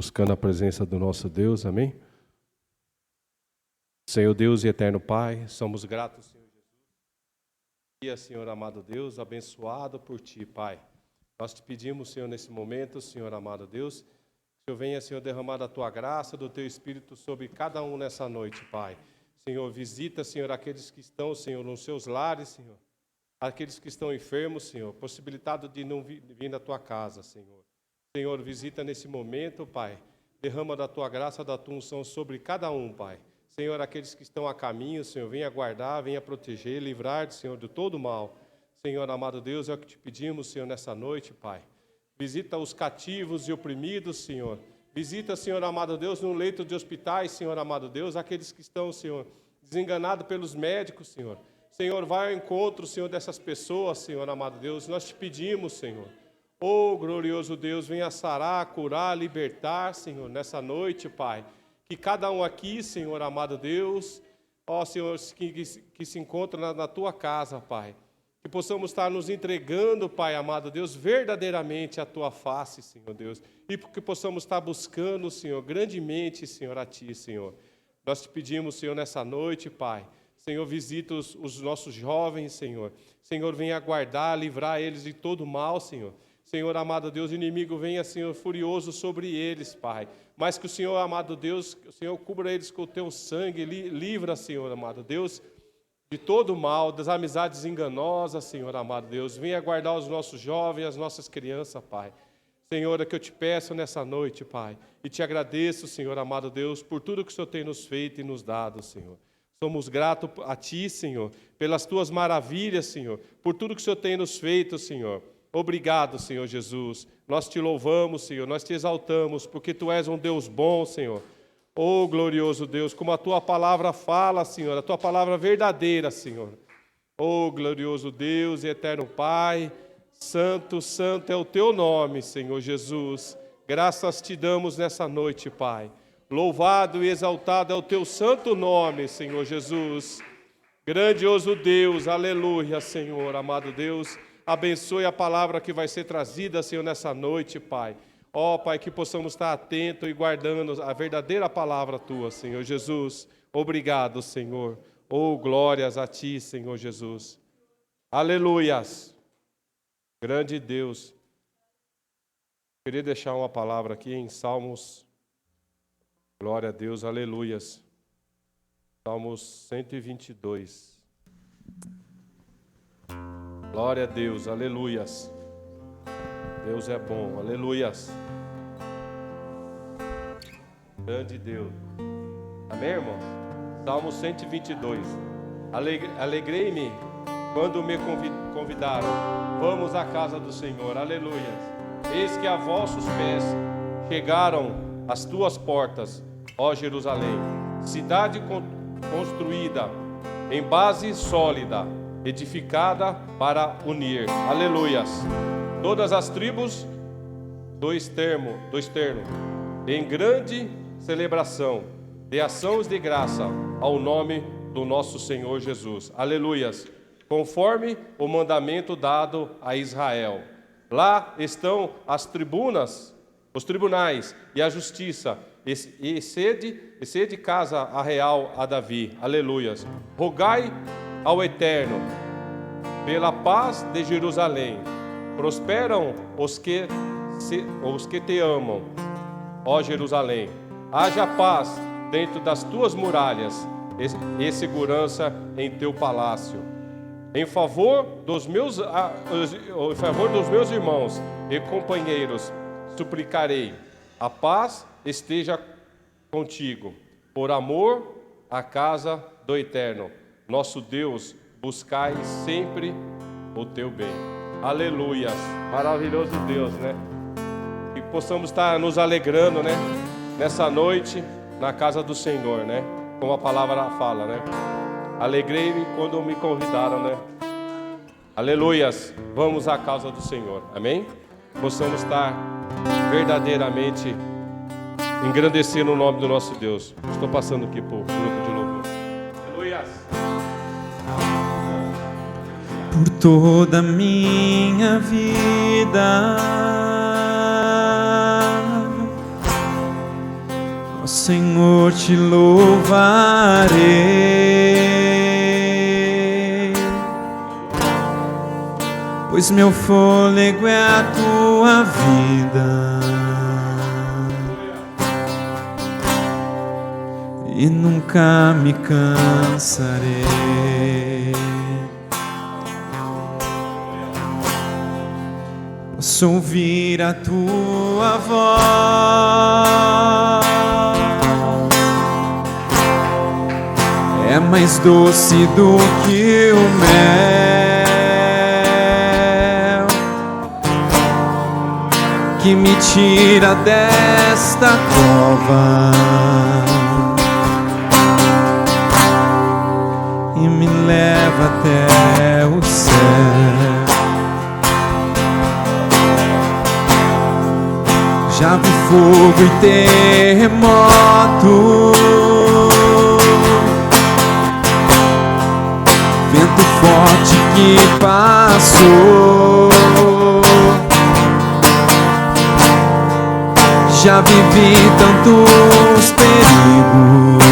buscando a presença do nosso Deus, amém? Senhor Deus e eterno Pai, somos gratos, Senhor Jesus. Senhor amado Deus, abençoado por Ti, Pai. Nós te pedimos, Senhor, nesse momento, Senhor amado Deus, que o Senhor venha, Senhor, derramar da Tua graça, do Teu Espírito sobre cada um nessa noite, Pai. Senhor, visita, Senhor, aqueles que estão, Senhor, nos seus lares, Senhor. Aqueles que estão enfermos, Senhor, possibilitado de não vir na Tua casa, Senhor. Senhor, visita nesse momento, Pai. Derrama da Tua graça, da Tua unção sobre cada um, Pai. Senhor, aqueles que estão a caminho, Senhor, venha guardar, venha proteger, livrar, Senhor, de todo mal. Senhor, amado Deus, é o que te pedimos, Senhor, nessa noite, Pai. Visita os cativos e oprimidos, Senhor. Visita, Senhor, amado Deus, no leito de hospitais, Senhor, amado Deus, aqueles que estão, Senhor, desenganados pelos médicos, Senhor. Senhor, vai ao encontro, Senhor, dessas pessoas, Senhor, amado Deus. Nós te pedimos, Senhor. Oh, glorioso Deus, venha sarar, curar, libertar, Senhor, nessa noite, Pai. Que cada um aqui, Senhor, amado Deus, ó, Senhor, que se encontra na Tua casa, Pai. Que possamos estar nos entregando, Pai, amado Deus, verdadeiramente a Tua face, Senhor Deus. E que possamos estar buscando, Senhor, grandemente, Senhor, a Ti, Senhor. Nós te pedimos, Senhor, nessa noite, Pai. Senhor, visita os nossos jovens, Senhor. Senhor, venha guardar, livrar eles de todo mal, Senhor. Senhor, amado Deus, o inimigo venha, Senhor, furioso sobre eles, Pai. Mas que o Senhor, amado Deus, o Senhor cubra eles com o Teu sangue, livra, Senhor, amado Deus, de todo mal, das amizades enganosas, Senhor, amado Deus. Venha guardar os nossos jovens, as nossas crianças, Pai. Senhor, é que eu te peço nessa noite, Pai. E te agradeço, Senhor, amado Deus, por tudo que o Senhor tem nos feito e nos dado, Senhor. Somos gratos a Ti, Senhor, pelas Tuas maravilhas, Senhor, por tudo que o Senhor tem nos feito, Senhor. Obrigado, Senhor Jesus. Nós te louvamos, Senhor, nós te exaltamos, porque Tu és um Deus bom, Senhor. Oh, glorioso Deus, como a Tua palavra fala, Senhor, a Tua palavra verdadeira, Senhor. Oh, glorioso Deus e eterno Pai, santo, santo é o Teu nome, Senhor Jesus. Graças te damos nessa noite, Pai. Louvado e exaltado é o Teu santo nome, Senhor Jesus. Grandioso Deus, aleluia, Senhor, amado Deus. Abençoe a palavra que vai ser trazida, Senhor, nessa noite, Pai. Ó, Pai, que possamos estar atentos e guardando a verdadeira palavra Tua, Senhor Jesus. Obrigado, Senhor. Oh, glórias a Ti, Senhor Jesus. Aleluias. Grande Deus. Queria deixar uma palavra aqui em Salmos. Glória a Deus, aleluias. Salmos 122. Glória a Deus, aleluias. Deus é bom, aleluias. Grande Deus. Amém, irmãos? Salmo 122. Alegrei-me quando me convidaram. Vamos à casa do Senhor, aleluias. Eis que a vossos pés chegaram as Tuas portas, ó Jerusalém. Cidade construída em base sólida, edificada para unir. Aleluias. Todas as tribos do externo, em grande celebração, de ações de graça ao nome do nosso Senhor Jesus. Aleluias. Conforme o mandamento dado a Israel. Lá estão as tribunas, os tribunais e a justiça, e sede casa a real a Davi. Aleluias. Rogai ao Eterno pela paz de Jerusalém. Prosperam os que te amam, ó Jerusalém. Haja paz dentro das tuas muralhas e segurança em teu palácio. Em favor dos meus irmãos e companheiros, suplicarei. A paz esteja contigo. Por amor à casa do Eterno, nosso Deus, buscai sempre o teu bem. Aleluias. Maravilhoso Deus, né? Que possamos estar nos alegrando, né? Nessa noite, na casa do Senhor, né? Como a palavra fala, né? Alegrei-me quando me convidaram, né? Aleluias. Vamos à casa do Senhor. Amém? Possamos estar verdadeiramente engrandecendo o nome do nosso Deus. Estou passando aqui para o grupo de louvor. Aleluias. Por toda a minha vida Ó Senhor, te louvarei, pois meu fôlego é a tua vida e nunca me cansarei. Posso ouvir a tua voz, é mais doce do que o mel, que me tira desta cova e me leva até o céu. Já vi fogo e terremoto, vento forte que passou. Já vivi tantos perigos,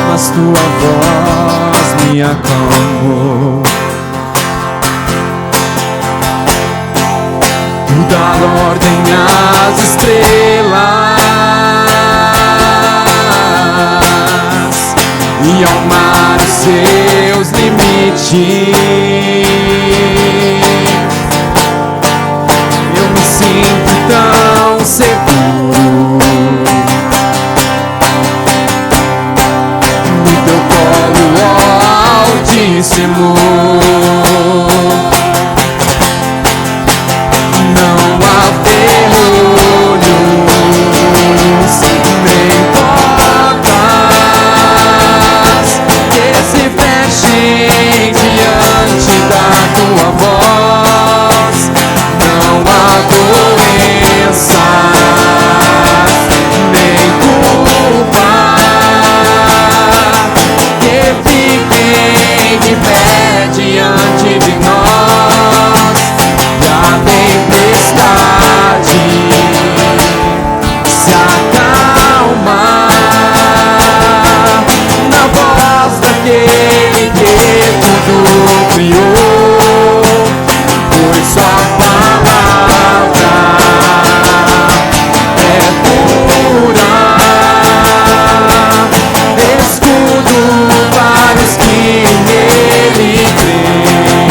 mas tua voz me acalmou. Tu dá ordem às estrelas e ao mar os seus limites. Eu me sinto tão seguro no teu colo, ó Altíssimo. Não há ferrolhos nem portas que se fechem diante da tua voz. Não há doenças nem culpa que fiquem de pé diante de nós. E a tempestade se acalma na voz daquele que tudo criou, pois sua palavra é pura, escudo para os que nele creem.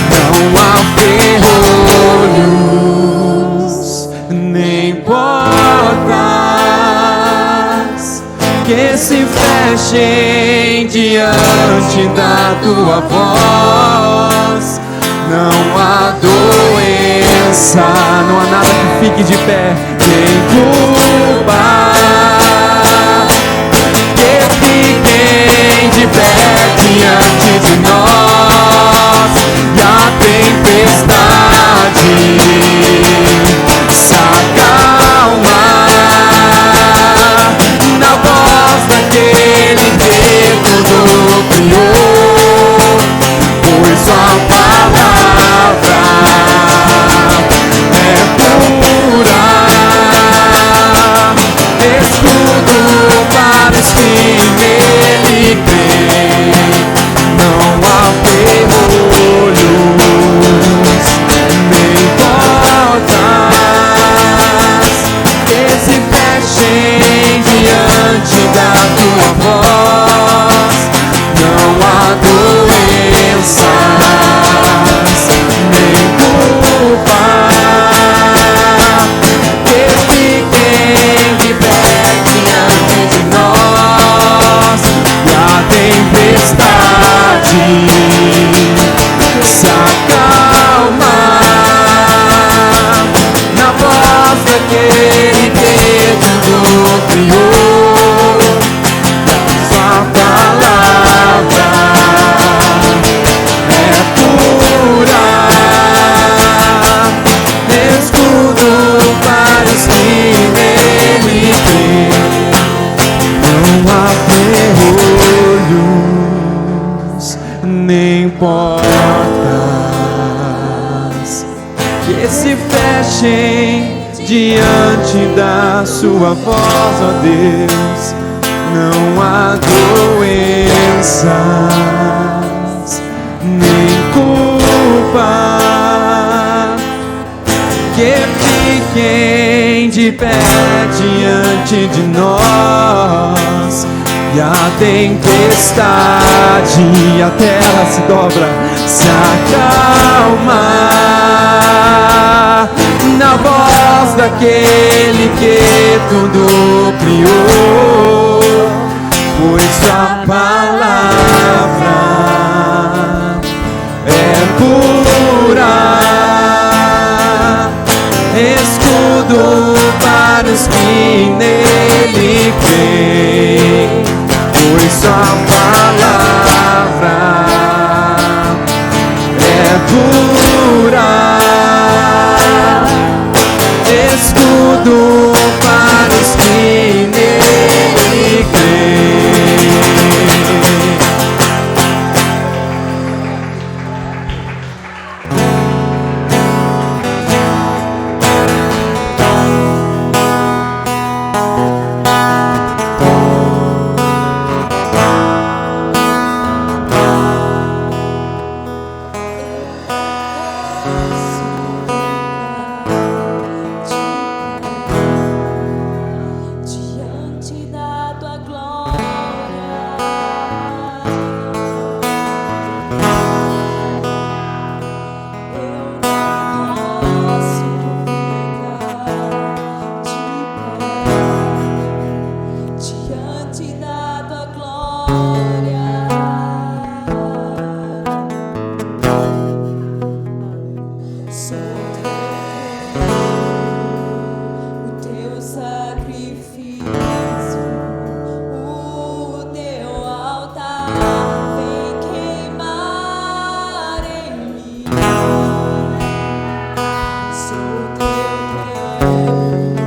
Não há ferrolhos nem portas que se fechem diante da tua voz. Não há doença, não há nada que fique de pé, nem culpa que fiquem de pé diante de nós. E a tempestade se acalma na voz daquele que tudo criou, pois sua palavra é pura, coragem diante da sua voz, ó Deus. Não há doenças nem culpa que fiquem de pé diante de nós. E a tempestade, a terra se dobra, se acalma na voz daquele que tudo criou, pois sua palavra é pura, escudo para os que nele creem, pois sua palavra é pura, escudo para os que nele creem. Diante da tua glória, eu não posso ficar de pé diante da tua glória. Sou o teu sacrifício, o teu altar vem queimar em mim. Sou teu templo,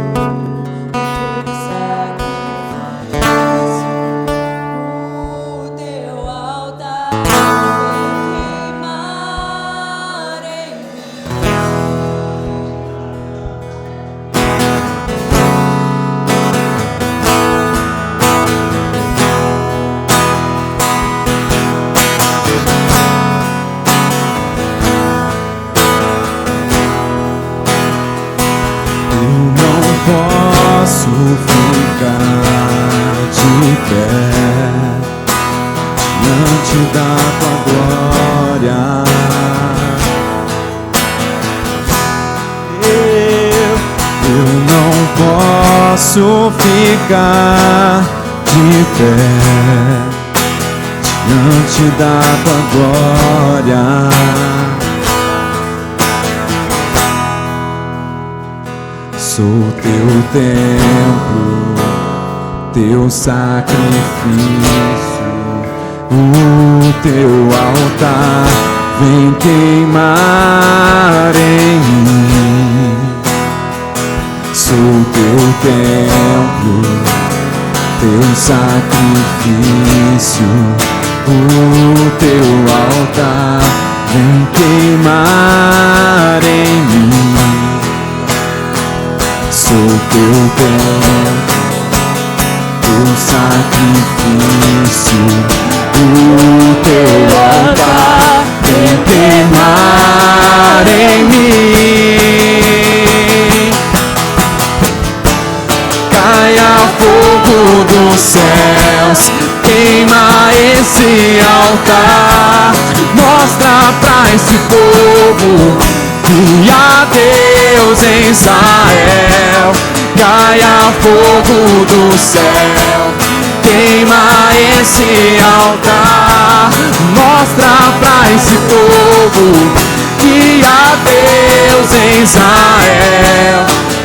o teu sacrifício, o teu altar vem queimar em mim. Eu não posso ficar de pé diante da tua glória. Eu não posso ficar de pé diante da tua glória. Sou teu templo, teu sacrifício, o teu altar vem queimar em mim. Sou teu templo, teu sacrifício, o teu altar vem queimar em mim. Sou teu templo, teu sacrifício, o teu altar vem queimar em mim. Caia fogo dos céus, queima esse altar, mostra pra esse povo que há Deus em Israel. Caia fogo do céu, queima esse altar, mostra pra esse povo que há Deus em Israel.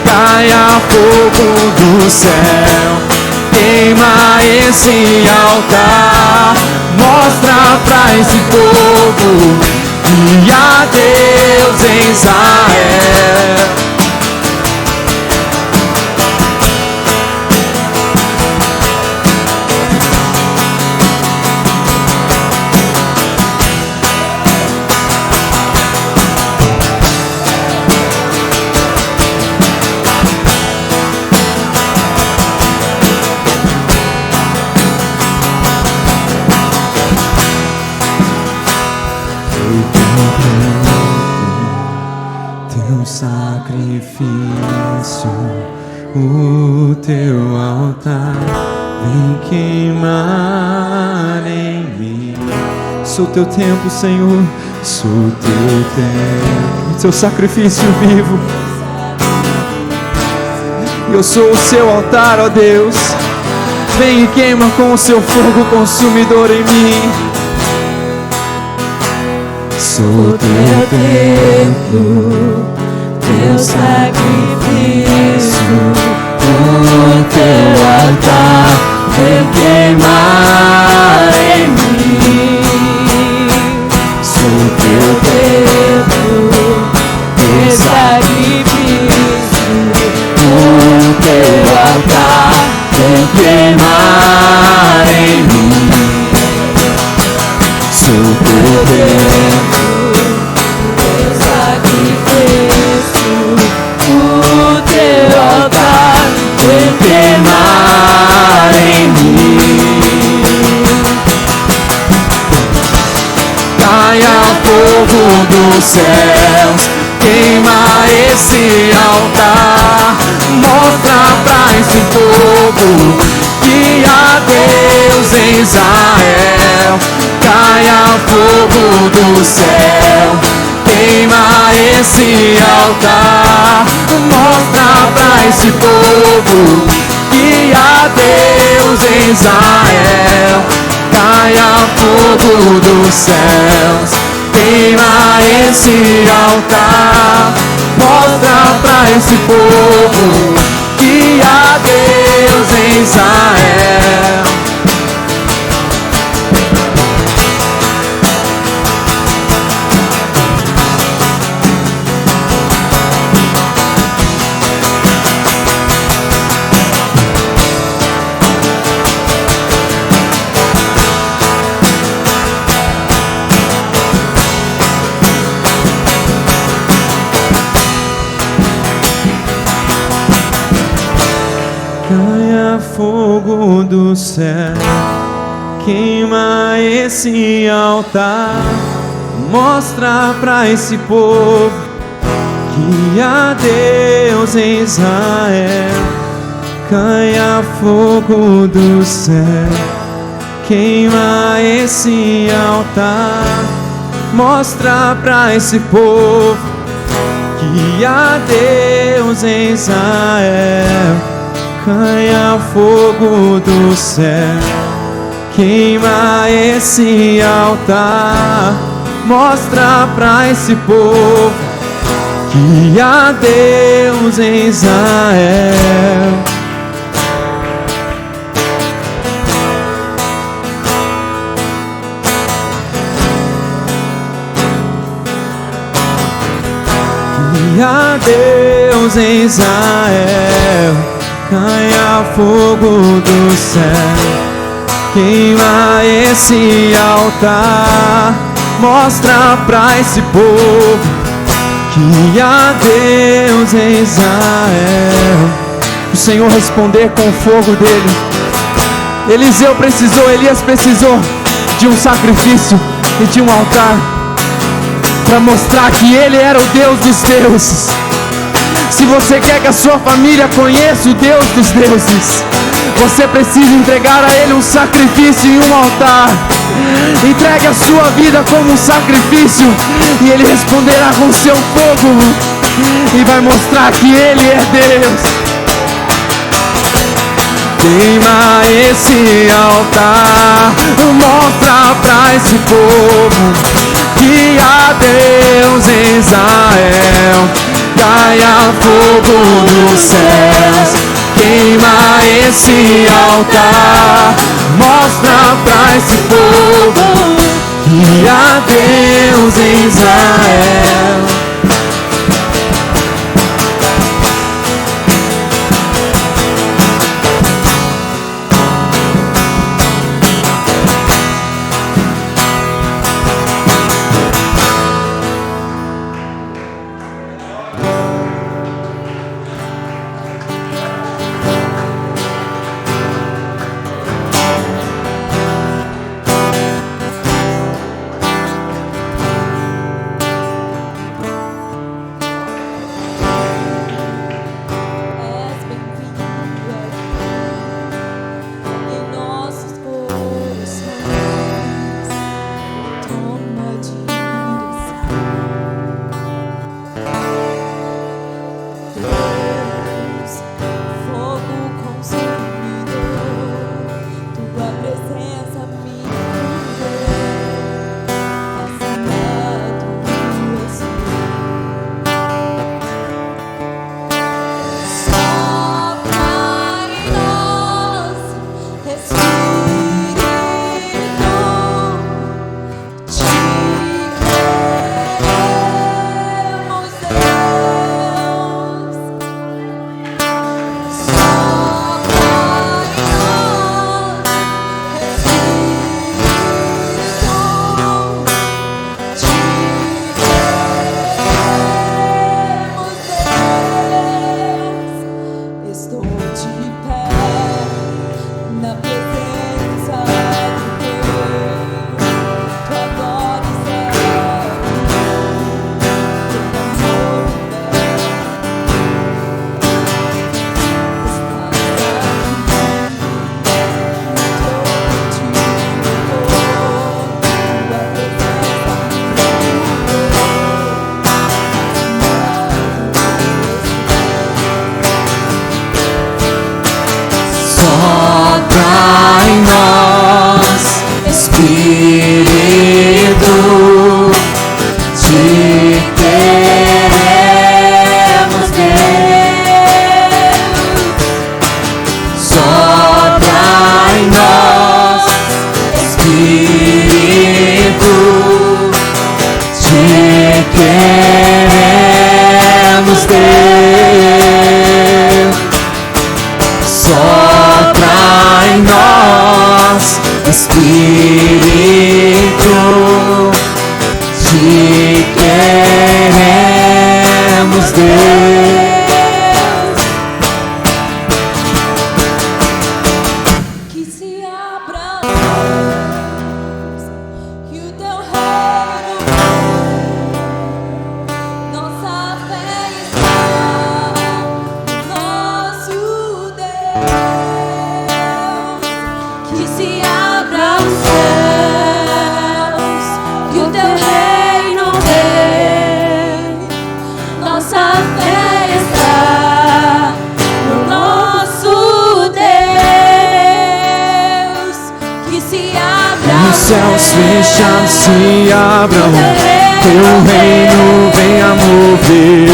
Caia fogo do céu, queima esse altar, mostra pra esse povo que há Deus em Israel. sacrifício, o teu altar vem queimar em mim. Sou teu templo, Senhor, sou teu templo, teu sacrifício vivo. Eu sou o seu altar, ó Deus. Vem e queima com o seu fogo consumidor em mim. Sou teu templo, teu sacrifício, o teu altar vem queimar em mim. Sou teu templo, teu sacrifício, o teu altar vem queimar em mim. Sou teu templo, teu sacrifício, o teu altar vem queimar em mim. Caia fogo dos céus, queima esse altar, mostra pra esse povo que há Deus em Israel. Caia fogo do céu, queima esse altar, mostra pra esse povo que há Deus em Israel. Caia fogo dos céus, queima esse altar, mostra pra esse povo que há Deus em Israel. Caia fogo do céu, queima esse altar, mostra pra esse povo que há Deus em Israel. Caia fogo do céu, queima esse altar, mostra pra esse povo que há Deus em Israel. Caia fogo do céu, queima esse altar, mostra pra esse povo que há Deus em Israel. Que há Deus em Israel. Caia fogo do céu, queima esse altar, mostra pra esse povo que há Deus em Israel. O Senhor responder com o fogo dele. Elias precisou de um sacrifício e de um altar para mostrar que ele era o Deus dos deuses. Se você quer que a sua família conheça o Deus dos deuses, você precisa entregar a Ele um sacrifício e um altar. Entregue a sua vida como um sacrifício e Ele responderá com seu fogo e vai mostrar que Ele é Deus. Queima esse altar, mostra pra esse povo que há Deus em Israel. Caia fogo dos céus, queima esse altar, mostra pra esse povo que há Deus em Israel. Sopra em nós, Espírito, te queremos, Deus. Sopra em nós, Espírito, te queremos, Deus. Sopra em nós, Espírito, te queremos, Deus. Que se abram os céus e o teu reino, nossa fé está no nosso Deus. Que se abram os céus e o teu reino vem, nossa fé está no nosso Deus. Que se abram Os céus fechados se abram, teu reino venha mover.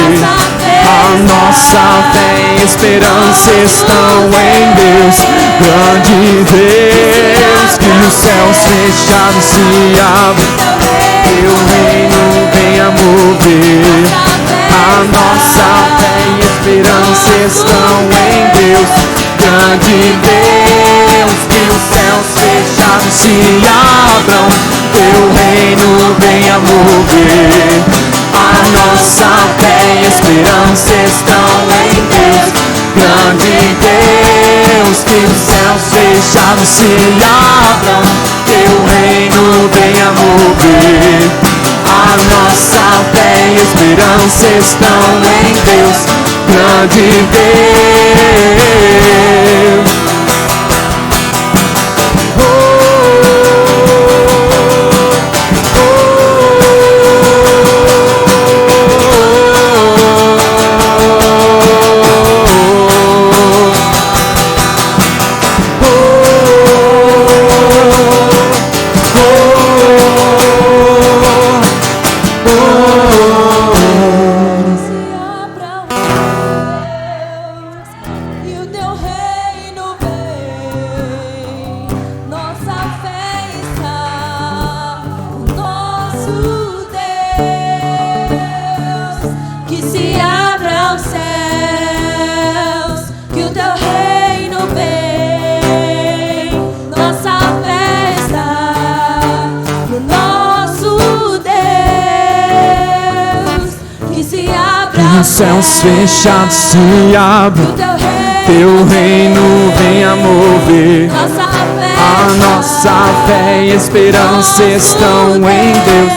A nossa fé e esperança estão em Deus, grande Deus. Que os céus fechados se abram, teu reino venha mover. A nossa fé e esperança estão em Deus, grande Deus. Que os céus fechados se abram, teu reino venha mover. A nossa fé e esperança estão em Deus, grande Deus. Que os céus fechados se abram, teu reino venha mover. A nossa fé e esperança estão em Deus, grande Deus. Os céus fechados se abram, teu reino venha mover. A nossa fé e esperança estão em Deus,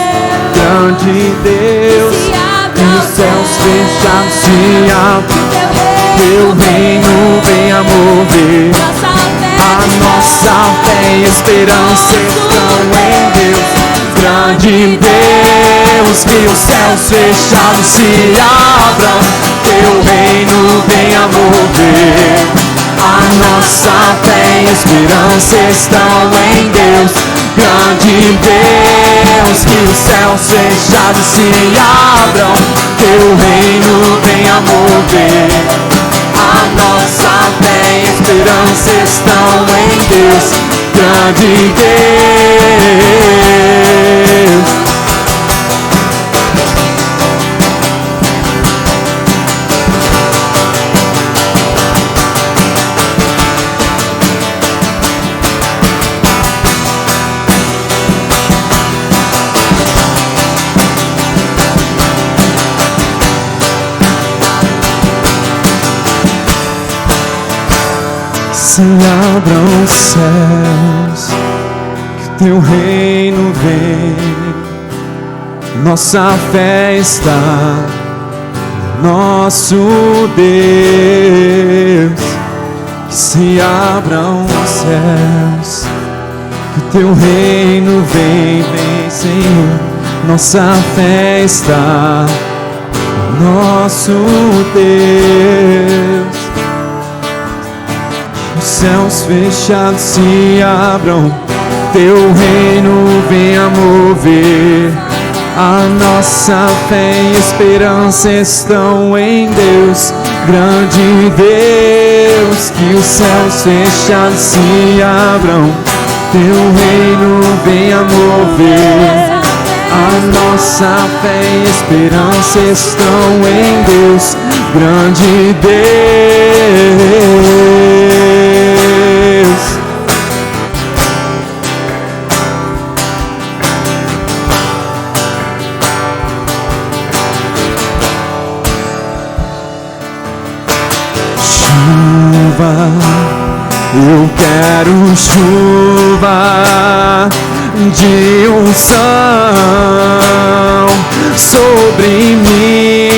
grande Deus. Que os céus fechados se abram, teu reino venha mover. A nossa fé e esperança estão em Deus, grande Deus. Que os céus fechados se abram, teu reino venha mover. A nossa fé e esperança estão em Deus, grande Deus. Que os céus fechados se abram, teu reino venha mover. A nossa fé e esperança estão em Deus, grande Deus. Se abram os céus, que teu reino vem. Nossa fé está no nosso Deus. Que se abram os céus, que teu reino vem, vem, Senhor. Nossa fé está no nosso Deus. os céus fechados se abram, teu reino venha mover. A nossa fé e esperança estão em Deus, grande Deus. Que os céus fechados se abram, teu reino venha mover. A nossa fé e esperança estão em Deus, grande Deus. Chuva, eu quero chuva de unção sobre mim.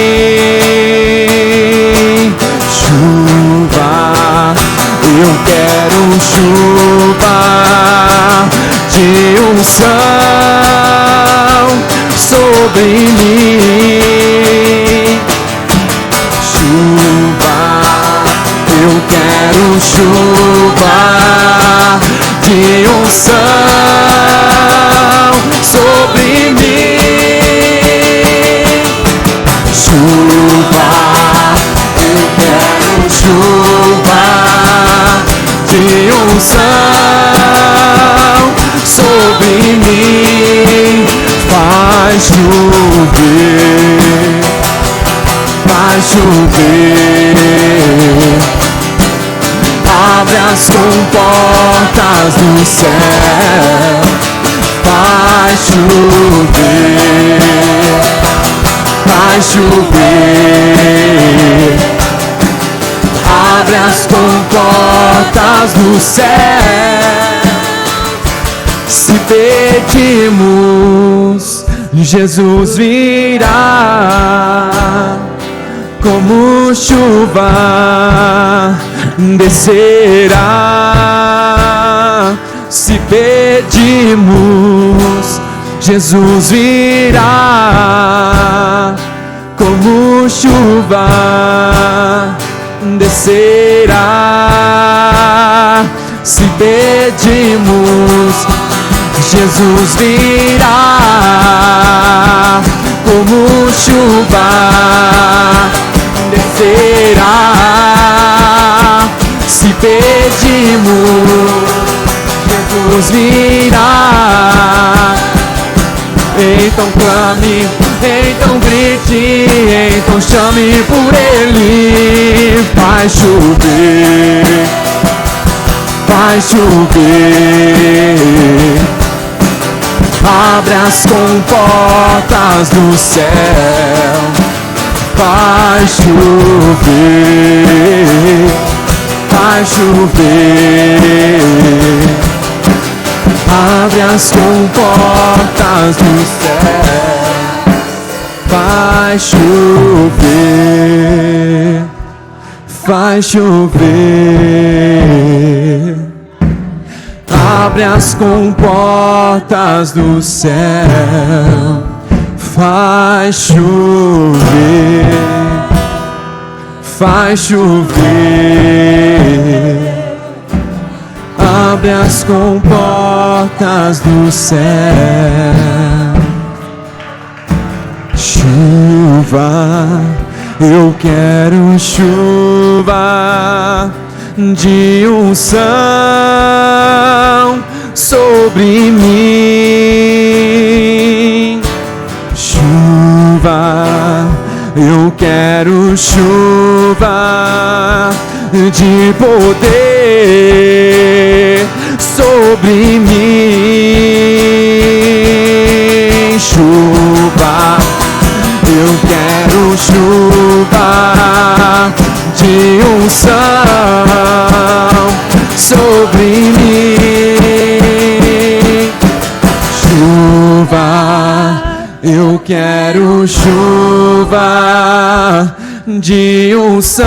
Chuva, eu quero chuva de unção sobre mim. Chuva, eu quero chuva de unção sobre mim. Chuva, eu quero chuva de unção sobre mim. Faz chover, faz chover. Abre as comportas do céu, faz chover, faz chover. Abre as comportas do céu. Se pedimos, Jesus virá. Como chuva descerá. Se pedimos, Jesus virá. Como chuva descerá. Se pedimos, Jesus virá. Como chuva descerá. Se pedimos, Jesus virá. Então clame, então grite, então chame por Ele. Faz chover, faz chover. Abre as comportas do céu, faz chover, faz chover. Abre as comportas do céu, faz chover, faz chover. Abre as comportas do céu, faz chover, faz chover. Abre as comportas do céu. Chuva, eu quero chuva de unção sobre mim. Chuva, eu quero chuva de poder sobre mim. Chuva, eu quero chuva de unção sobre mim. Chuva, eu quero chuva de unção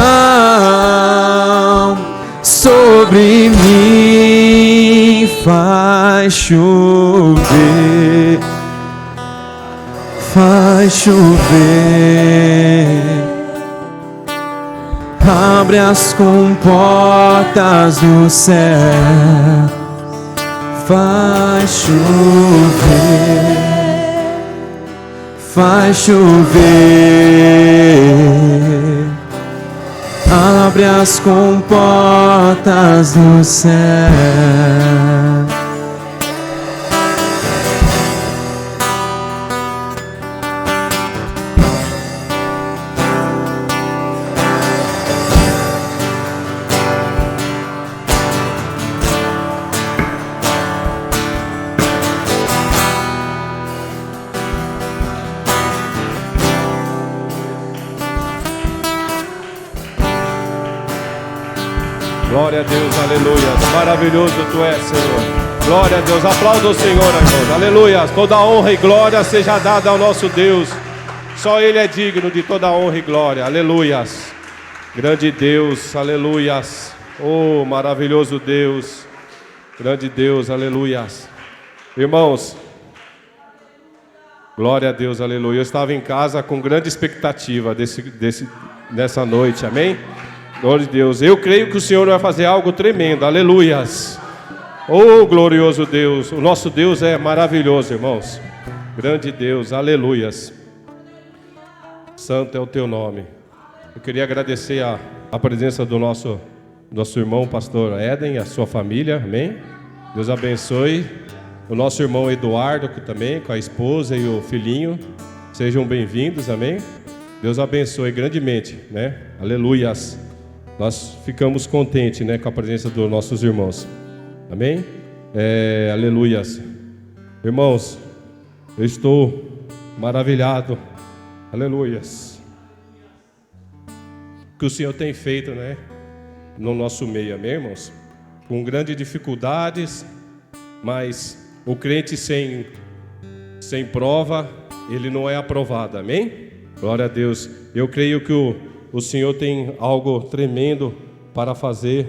sobre mim. Faz chover, faz chover. abre as comportas do céu, faz chover, abre as comportas do céu. Glória a Deus, aleluia. Maravilhoso Tu és, Senhor. Glória a Deus. Aplauda o Senhor, irmãos. Aleluia. Toda honra e glória seja dada ao nosso Deus. Só Ele é digno de toda honra e glória. Aleluias. Grande Deus, aleluias. Oh, maravilhoso Deus. Grande Deus, aleluias. Irmãos, glória a Deus, aleluia. Eu estava em casa com grande expectativa nessa noite, amém? Glória a Deus. Eu creio que o Senhor vai fazer algo tremendo. Aleluias. Oh, glorioso Deus. O nosso Deus é maravilhoso, irmãos. Grande Deus. Aleluias. Santo é o Teu nome. Eu queria agradecer a presença do nosso irmão, pastor Éden, e a sua família. Amém? Deus abençoe. O nosso irmão Eduardo também, com a esposa e o filhinho. Sejam bem-vindos. Amém? Deus abençoe grandemente, né? Aleluias. Nós ficamos contentes, né, com a presença dos nossos irmãos. Amém? Aleluias. Irmãos, eu estou maravilhado. Aleluias. O que o Senhor tem feito, né, no nosso meio, amém, irmãos? Com grandes dificuldades, mas o crente sem prova, ele não é aprovado, amém? Glória a Deus. Eu creio que o Senhor tem algo tremendo para fazer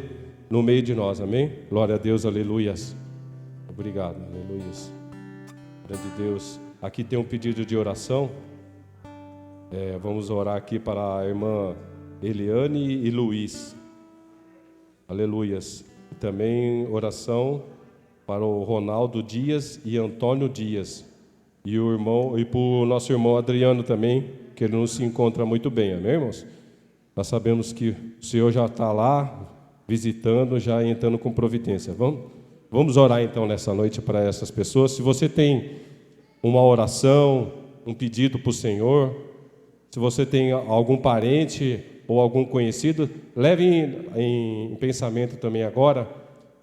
no meio de nós, amém? Glória a Deus, aleluias. Obrigado, aleluias. Grande Deus. Aqui tem um pedido de oração. Vamos orar aqui para a irmã Eliane e Luiz. Aleluias. E também oração para o Ronaldo Dias e Antônio Dias. E para o nosso irmão Adriano também, que ele não se encontra muito bem, amém, irmãos? Nós sabemos que o Senhor já está lá, visitando, já entrando com providência. Vamos orar então nessa noite para essas pessoas. Se você tem uma oração, um pedido para o Senhor, se você tem algum parente ou algum conhecido, leve em pensamento também agora,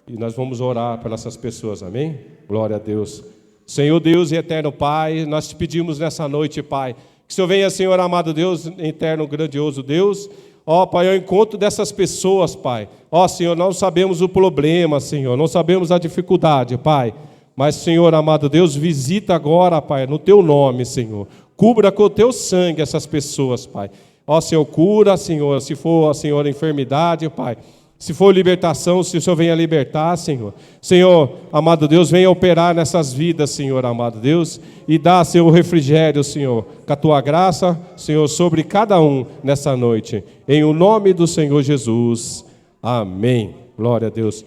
e nós vamos orar para essas pessoas, amém? Glória a Deus. Senhor Deus e eterno Pai, nós te pedimos nessa noite, Pai, que o Senhor venha, Senhor amado Deus, eterno, grandioso Deus. Ó, Pai, ao encontro dessas pessoas, Pai. Ó, Senhor, não sabemos o problema, Senhor, não sabemos a dificuldade, Pai. Mas, Senhor amado Deus, visita agora, Pai, no Teu nome, Senhor. Cubra com o Teu sangue essas pessoas, Pai. Ó, Senhor, cura, Senhor, se for, Senhor, enfermidade, Pai. Se for libertação, se o Senhor venha libertar, Senhor. Senhor, amado Deus, venha operar nessas vidas, Senhor, amado Deus. E dá, Senhor, refrigério, Senhor, com a Tua graça, Senhor, sobre cada um nessa noite. Em o nome do Senhor Jesus. Amém. Glória a Deus.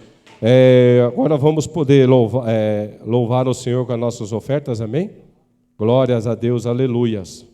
Agora vamos poder louvar o Senhor com as nossas ofertas, amém? Glórias a Deus, aleluias.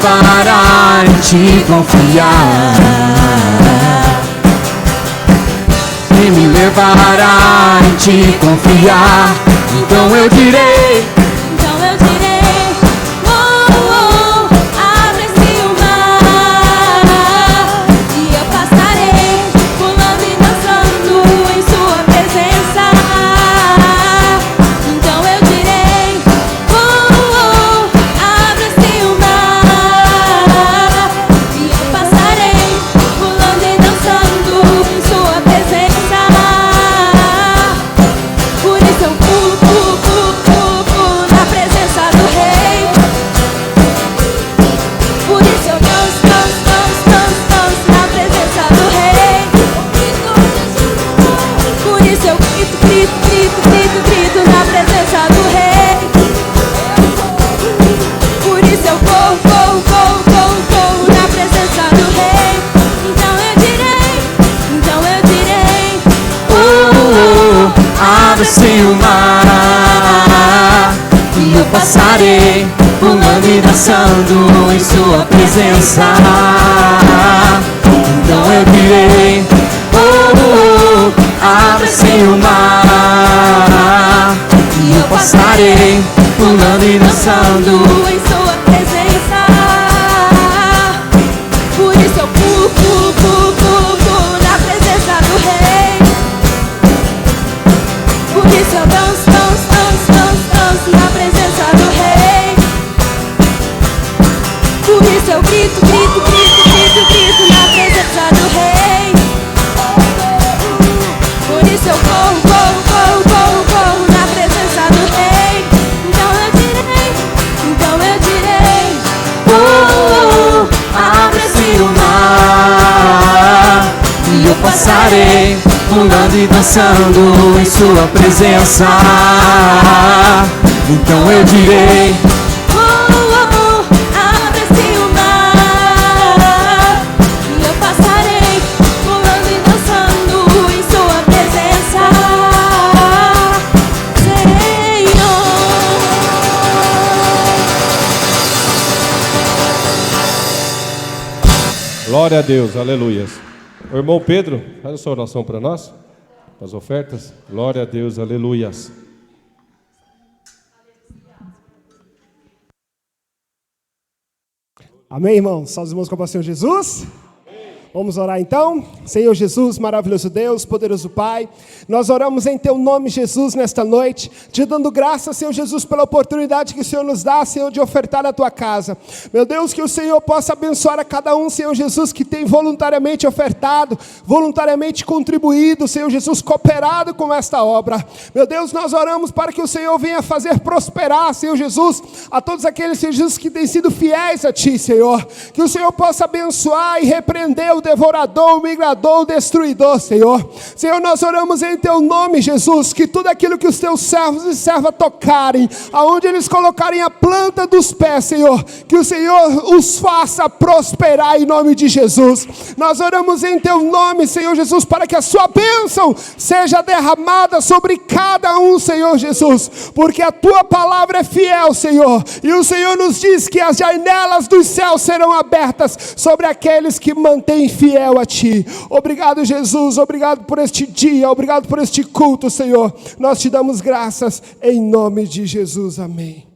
Para em Te confiar e levará em te confiar. Então eu direi, oh, oh, abre-se o mar, e eu passarei, pulando e dançando em sua presença. Então eu direi, oh, oh, abre-se o mar, e eu passarei, pulando e dançando em sua presença. Por isso eu pulo, pulo, pulo, pulo, pulo na presença do Rei. Por isso eu danço, danço, danço, danço, danço na presença do Rei. Por isso eu grito, grito, grito, grito, grito na presença do Rei. Por isso eu corro, corro, corro, corro, corro na presença do Rei. Então eu direi, abre-se o mar, e eu passarei, pulando e dançando em sua presença. Então eu direi, abre-se o mar, e eu passarei, pulando e dançando. em sua presença. Por isso eu pulo, pulo, pulo, pulo, pulo na presença do Rei. Por isso eu danço, danço, danço, danço, danço na presença do Rei. Por isso eu grito, grito, grito, grito, grito na presença do Rei. Por isso eu corro, corro, corro, corro, corro na presença do Rei. Então eu direi, abre-se o mar, e eu passarei, pulando e dançando em sua presença. Então eu direi, abre-se o mar, e eu passarei, pulando e dançando em sua presença, Senhor. Glória a Deus, aleluias. O irmão Pedro, faz a sua oração para nós, as ofertas. Glória a Deus, aleluias. Amém, irmãos? Salve os irmãos com a paz do Senhor Jesus. Vamos orar então. Senhor Jesus, maravilhoso Deus, poderoso Pai, nós oramos em Teu nome, Jesus, nesta noite, te dando graças, Senhor Jesus, pela oportunidade que o Senhor nos dá, Senhor, de ofertar a Tua casa. Meu Deus, que o Senhor possa abençoar a cada um, Senhor Jesus, que tem voluntariamente ofertado, voluntariamente contribuído, Senhor Jesus, cooperado com esta obra. Meu Deus, nós oramos para que o Senhor venha fazer prosperar, Senhor Jesus, a todos aqueles, Senhor Jesus, que têm sido fiéis a Ti, Senhor. Que o Senhor possa abençoar e repreender o devorador, o migrador, o destruidor, Senhor. Senhor, nós oramos em Teu nome, Jesus, que tudo aquilo que os Teus servos e servas tocarem, aonde eles colocarem a planta dos pés, Senhor, que o Senhor os faça prosperar em nome de Jesus. Nós oramos em Teu nome, Senhor Jesus, para que a Sua bênção seja derramada sobre cada um, Senhor Jesus, porque a Tua palavra é fiel, Senhor, e o Senhor nos diz que as janelas dos céus serão abertas sobre aqueles que mantêm fiel a Ti. Obrigado, Jesus, obrigado por este dia, obrigado por este culto, Senhor. Nós Te damos graças em nome de Jesus, amém.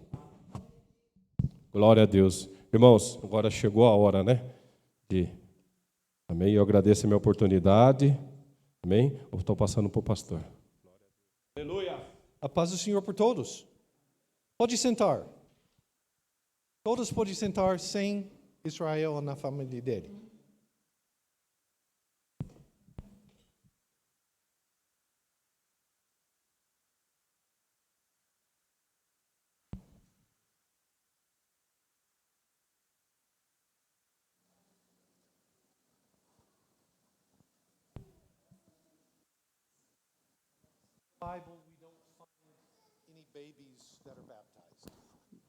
Glória a Deus. Irmãos, agora chegou a hora, né? Amém. Eu agradeço a minha oportunidade. Amém. Eu estou passando para o pastor. Aleluia. A paz do Senhor por todos. Pode sentar. Todos podem sentar sem Israel na família dele.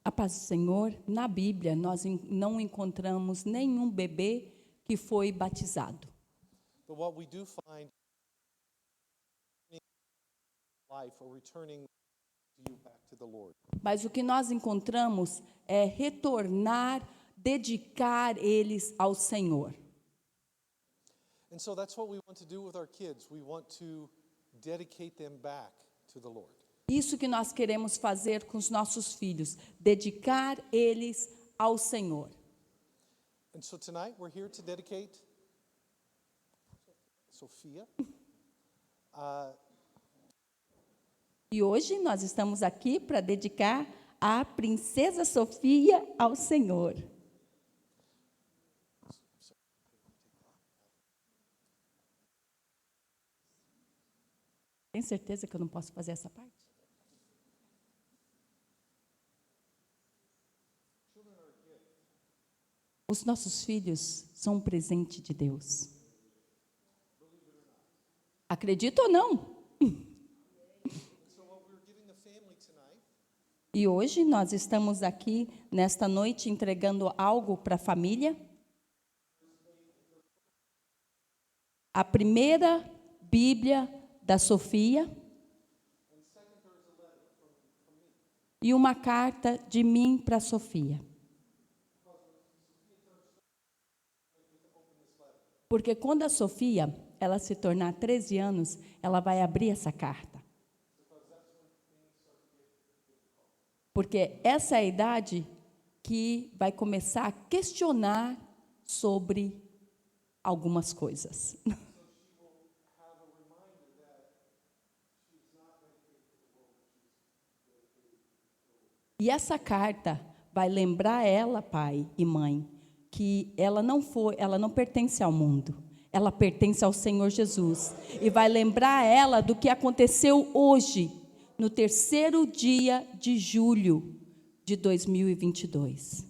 A paz do Senhor, na Bíblia, nós não encontramos nenhum bebê que foi batizado. But what we do find life or returning you back to the Lord. Mas o que nós encontramos é retornar, dedicar eles ao Senhor. And so that's what we want to do with our kids. We want to dedicate them back to the Lord. Isso que nós queremos fazer com os nossos filhos, dedicar eles ao Senhor. And so tonight we're here to dedicate Sophia. E hoje nós estamos aqui para dedicar a princesa Sofia ao Senhor. Tem certeza que eu não posso fazer essa parte? Os nossos filhos são um presente de Deus. Acredita ou não? E hoje nós estamos aqui, nesta noite, entregando algo para a família. A primeira Bíblia da Sofia. E uma carta de mim para a Sofia. Porque quando a Sofia, ela se tornar 13 anos, ela vai abrir essa carta. Porque essa é a idade que vai começar a questionar sobre algumas coisas. E essa carta vai lembrar ela, pai e mãe, que ela não pertence ao mundo, ela pertence ao Senhor Jesus. E vai lembrar ela do que aconteceu hoje, no 3º dia de julho de 2022.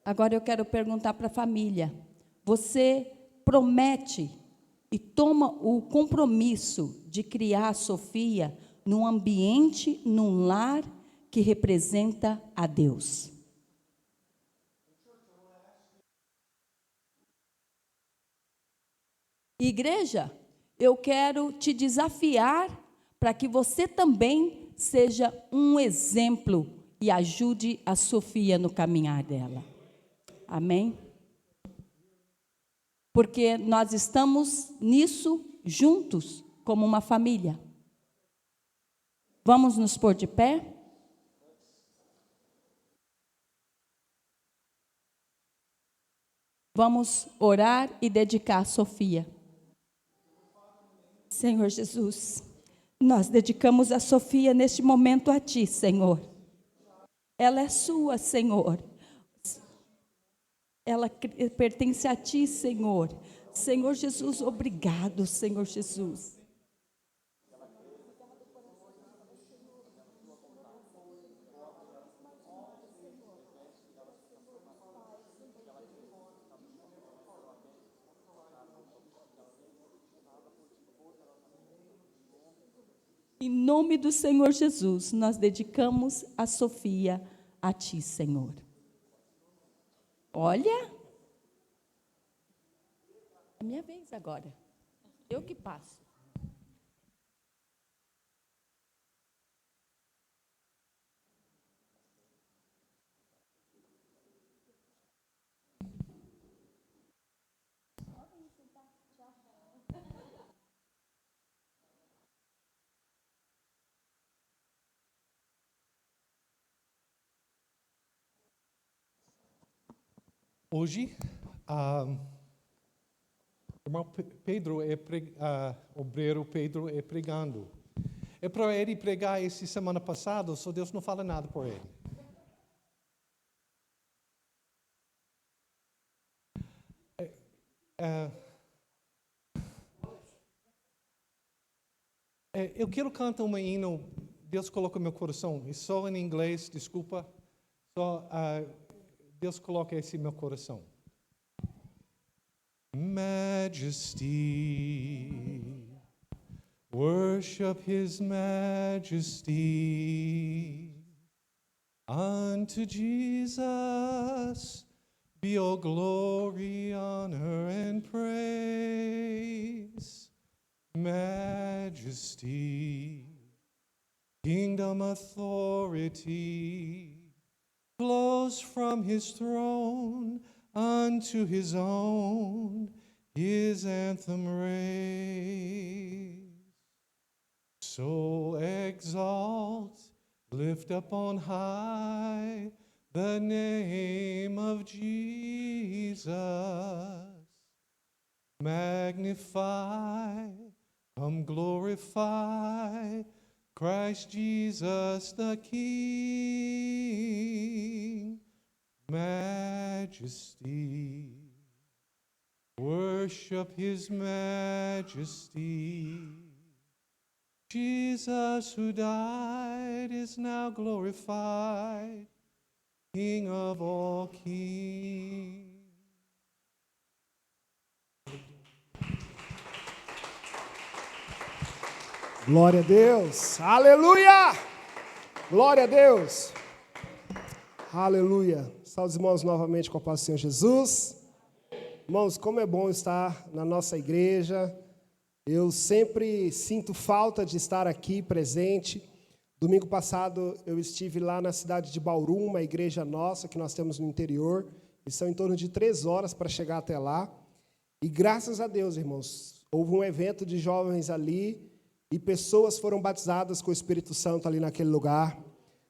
Agora eu quero perguntar para a família: você promete e toma o compromisso de criar a Sofia num ambiente, num lar que representa a Deus? Igreja, eu quero te desafiar para que você também seja um exemplo e ajude a Sofia no caminhar dela. Amém? Porque nós estamos nisso juntos, como uma família. Vamos nos pôr de pé? Vamos orar e dedicar a Sofia. Senhor Jesus, nós dedicamos a Sofia neste momento a Ti, Senhor. Ela é sua, Senhor. Ela pertence a Ti, Senhor. Senhor Jesus, obrigado, Senhor Jesus. Em nome do Senhor Jesus, nós dedicamos a Sofia a Ti, Senhor. Olha, é minha vez agora. Eu que passo. Hoje, o irmão Pedro obreiro Pedro é pregando. É para ele pregar essa semana passada, só Deus não fala nada por ele. Eu quero cantar um hino, Deus colocou no meu coração, é só em inglês, desculpa, só Deus coloca esse no meu coração. Majesty, worship His majesty. Unto Jesus be all glory, honor, and praise. Majesty, kingdom authority, flows calls from his throne unto his own, his anthem raise. So exalt, lift up on high the name of Jesus. Magnify, glorify Christ Jesus the King. Majesty, worship his majesty. Jesus who died is now glorified, King of all kings. Glória a Deus. Aleluia! Glória a Deus. Aleluia. Saúde os irmãos novamente com a paz do Senhor Jesus. Irmãos, como é bom estar na nossa igreja. Eu sempre sinto falta de estar aqui presente. Domingo passado eu estive lá na cidade de Bauru, uma igreja nossa que nós temos no interior. E são em torno de 3 horas para chegar até lá. E graças a Deus, irmãos, houve um evento de jovens ali e pessoas foram batizadas com o Espírito Santo ali naquele lugar.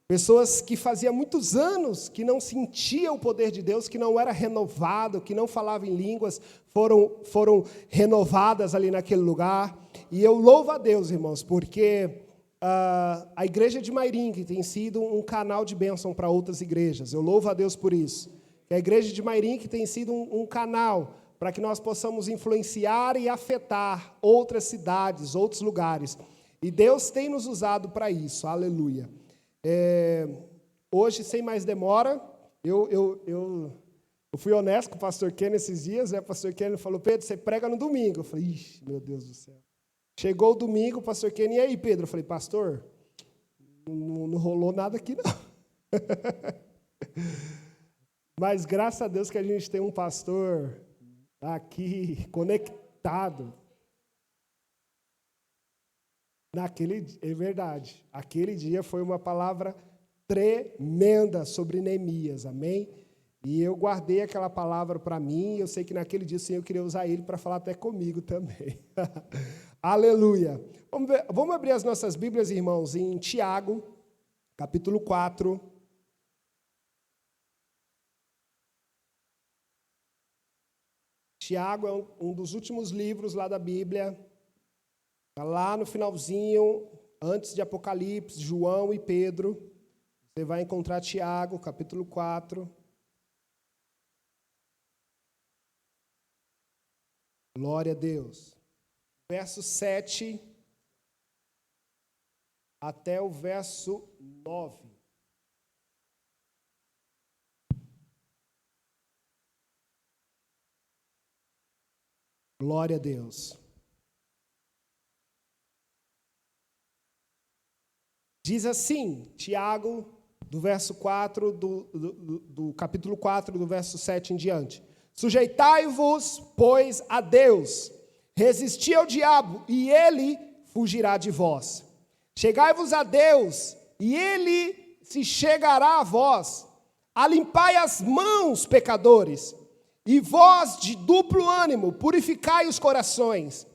Pessoas que fazia muitos anos que não sentiam o poder de Deus, que não era renovado, que não falavam em línguas, foram renovadas ali naquele lugar. E eu louvo a Deus, irmãos, porque a igreja de Mairinque tem sido um canal de bênção para outras igrejas. Eu louvo a Deus por isso. A igreja de Mairinque tem sido um canal para que nós possamos influenciar e afetar outras cidades, outros lugares. E Deus tem nos usado para isso. Aleluia. Hoje, sem mais demora, eu fui honesto com o pastor Ken esses dias, né? O pastor Ken falou: Pedro, você prega no domingo. Eu falei: ixi, meu Deus do céu. Chegou o domingo, o pastor Ken: e aí, Pedro? Eu falei: pastor, não rolou nada aqui, não. Mas graças a Deus que a gente tem um pastor aqui conectado. É verdade, aquele dia foi uma palavra tremenda sobre Neemias, amém? E eu guardei aquela palavra para mim, e eu sei que naquele dia o Senhor queria usar ele para falar até comigo também. Aleluia! Vamos abrir as nossas Bíblias, irmãos, em Tiago, capítulo 4. Tiago é um dos últimos livros lá da Bíblia. Está lá no finalzinho, antes de Apocalipse, João e Pedro. Você vai encontrar Tiago, capítulo 4. Glória a Deus. Verso 7 até o verso 9. Glória a Deus. Diz assim, Tiago, do verso 4, do capítulo 4, do verso 7 em diante. Sujeitai-vos, pois, a Deus, resisti ao diabo, e ele fugirá de vós. Chegai-vos a Deus, e ele se chegará a vós. Alimpai as mãos, pecadores, e vós, de duplo ânimo, purificai os corações.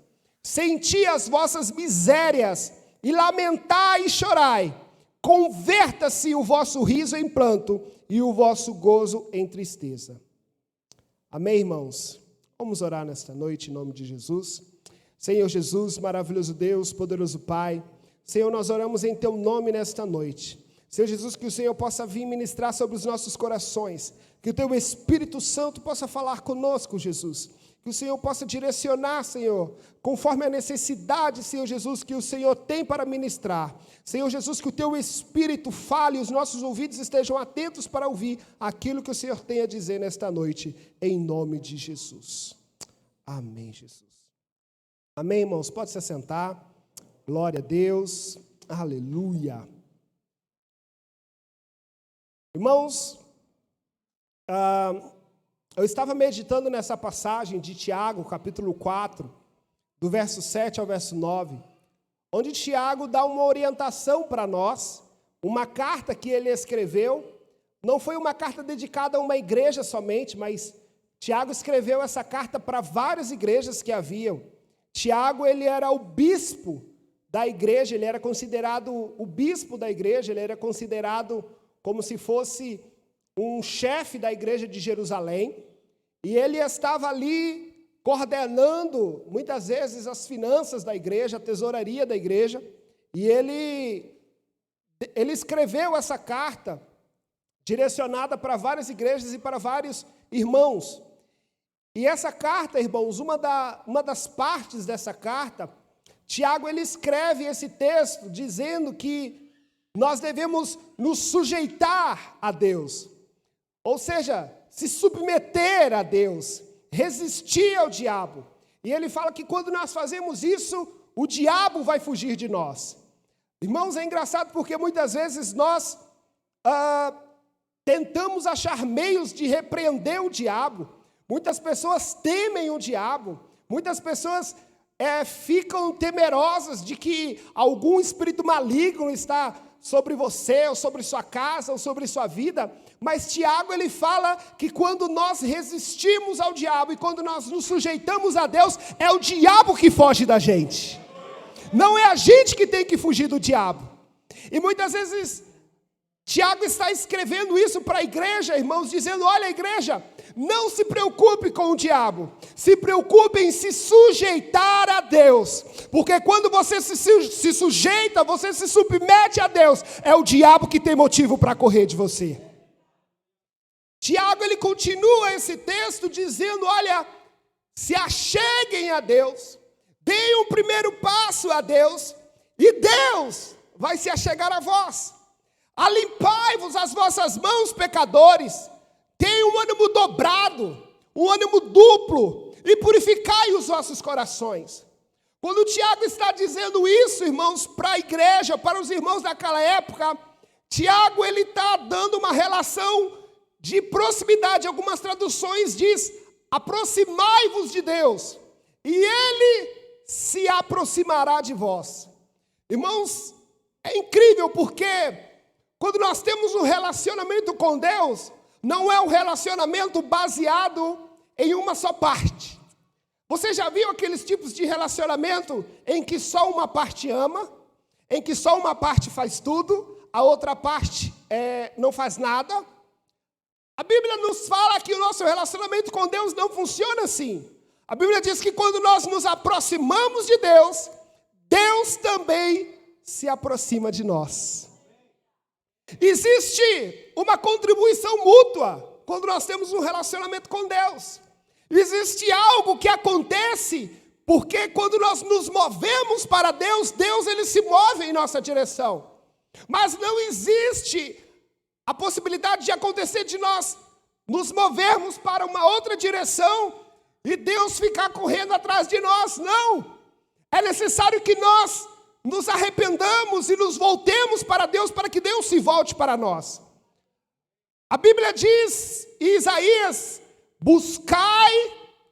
Senti as vossas misérias, e lamentai e chorai. Converta-se o vosso riso em pranto e o vosso gozo em tristeza. Amém, irmãos? Vamos orar nesta noite em nome de Jesus. Senhor Jesus, maravilhoso Deus, poderoso Pai. Senhor, nós oramos em Teu nome nesta noite. Senhor Jesus, que o Senhor possa vir ministrar sobre os nossos corações. Que o Teu Espírito Santo possa falar conosco, Jesus. Que o Senhor possa direcionar, Senhor, conforme a necessidade, Senhor Jesus, que o Senhor tem para ministrar. Senhor Jesus, que o Teu Espírito fale e os nossos ouvidos estejam atentos para ouvir aquilo que o Senhor tem a dizer nesta noite, em nome de Jesus. Amém, Jesus. Amém, irmãos? Pode se assentar. Glória a Deus. Aleluia. Irmãos, eu estava meditando nessa passagem de Tiago, capítulo 4, do verso 7 ao verso 9, onde Tiago dá uma orientação para nós, uma carta que ele escreveu, não foi uma carta dedicada a uma igreja somente, mas Tiago escreveu essa carta para várias igrejas que haviam. Tiago, ele era o bispo da igreja, ele era considerado o bispo da igreja, ele era considerado como se fosse um chefe da igreja de Jerusalém, e ele estava ali coordenando, muitas vezes, as finanças da igreja, a tesouraria da igreja, e ele escreveu essa carta direcionada para várias igrejas e para vários irmãos. E essa carta, irmãos, uma das partes dessa carta, Tiago, ele escreve esse texto dizendo que nós devemos nos sujeitar a Deus, ou seja, se submeter a Deus, resistir ao diabo. E ele fala que quando nós fazemos isso, o diabo vai fugir de nós. Irmãos, é engraçado porque muitas vezes nós tentamos achar meios de repreender o diabo. Muitas pessoas temem o diabo, muitas pessoas ficam temerosas de que algum espírito maligno está sobre você, ou sobre sua casa, ou sobre sua vida, mas Tiago, ele fala que quando nós resistimos ao diabo e quando nós nos sujeitamos a Deus, é o diabo que foge da gente, não é a gente que tem que fugir do diabo. E muitas vezes Tiago está escrevendo isso para a igreja, irmãos, dizendo: olha, igreja, não se preocupe com o diabo, se preocupe em se sujeitar a Deus, porque quando você se sujeita, você se submete a Deus, é o diabo que tem motivo para correr de você. Tiago, ele continua esse texto dizendo: olha, se acheguem a Deus, deem o primeiro passo a Deus, e Deus vai se achegar a vós. Alimpai-vos as vossas mãos, pecadores, tenham um ânimo dobrado, um ânimo duplo, e purificai os vossos corações. Quando o Tiago está dizendo isso, irmãos, para a igreja, para os irmãos daquela época, Tiago, ele está dando uma relação de proximidade. Algumas traduções diz: aproximai-vos de Deus, e Ele se aproximará de vós. Irmãos, é incrível porque quando nós temos um relacionamento com Deus, não é um relacionamento baseado em uma só parte. Você já viu aqueles tipos de relacionamento em que só uma parte ama, em que só uma parte faz tudo, a outra parte não faz nada? A Bíblia nos fala que o nosso relacionamento com Deus não funciona assim. A Bíblia diz que quando nós nos aproximamos de Deus, Deus também se aproxima de nós. Existe uma contribuição mútua quando nós temos um relacionamento com Deus. Existe algo que acontece porque quando nós nos movemos para Deus, Deus, ele se move em nossa direção. Mas não existe a possibilidade de acontecer de nós nos movermos para uma outra direção e Deus ficar correndo atrás de nós. Não! É necessário que nós nos arrependamos e nos voltemos para Deus, para que Deus se volte para nós. A Bíblia diz em Isaías: buscai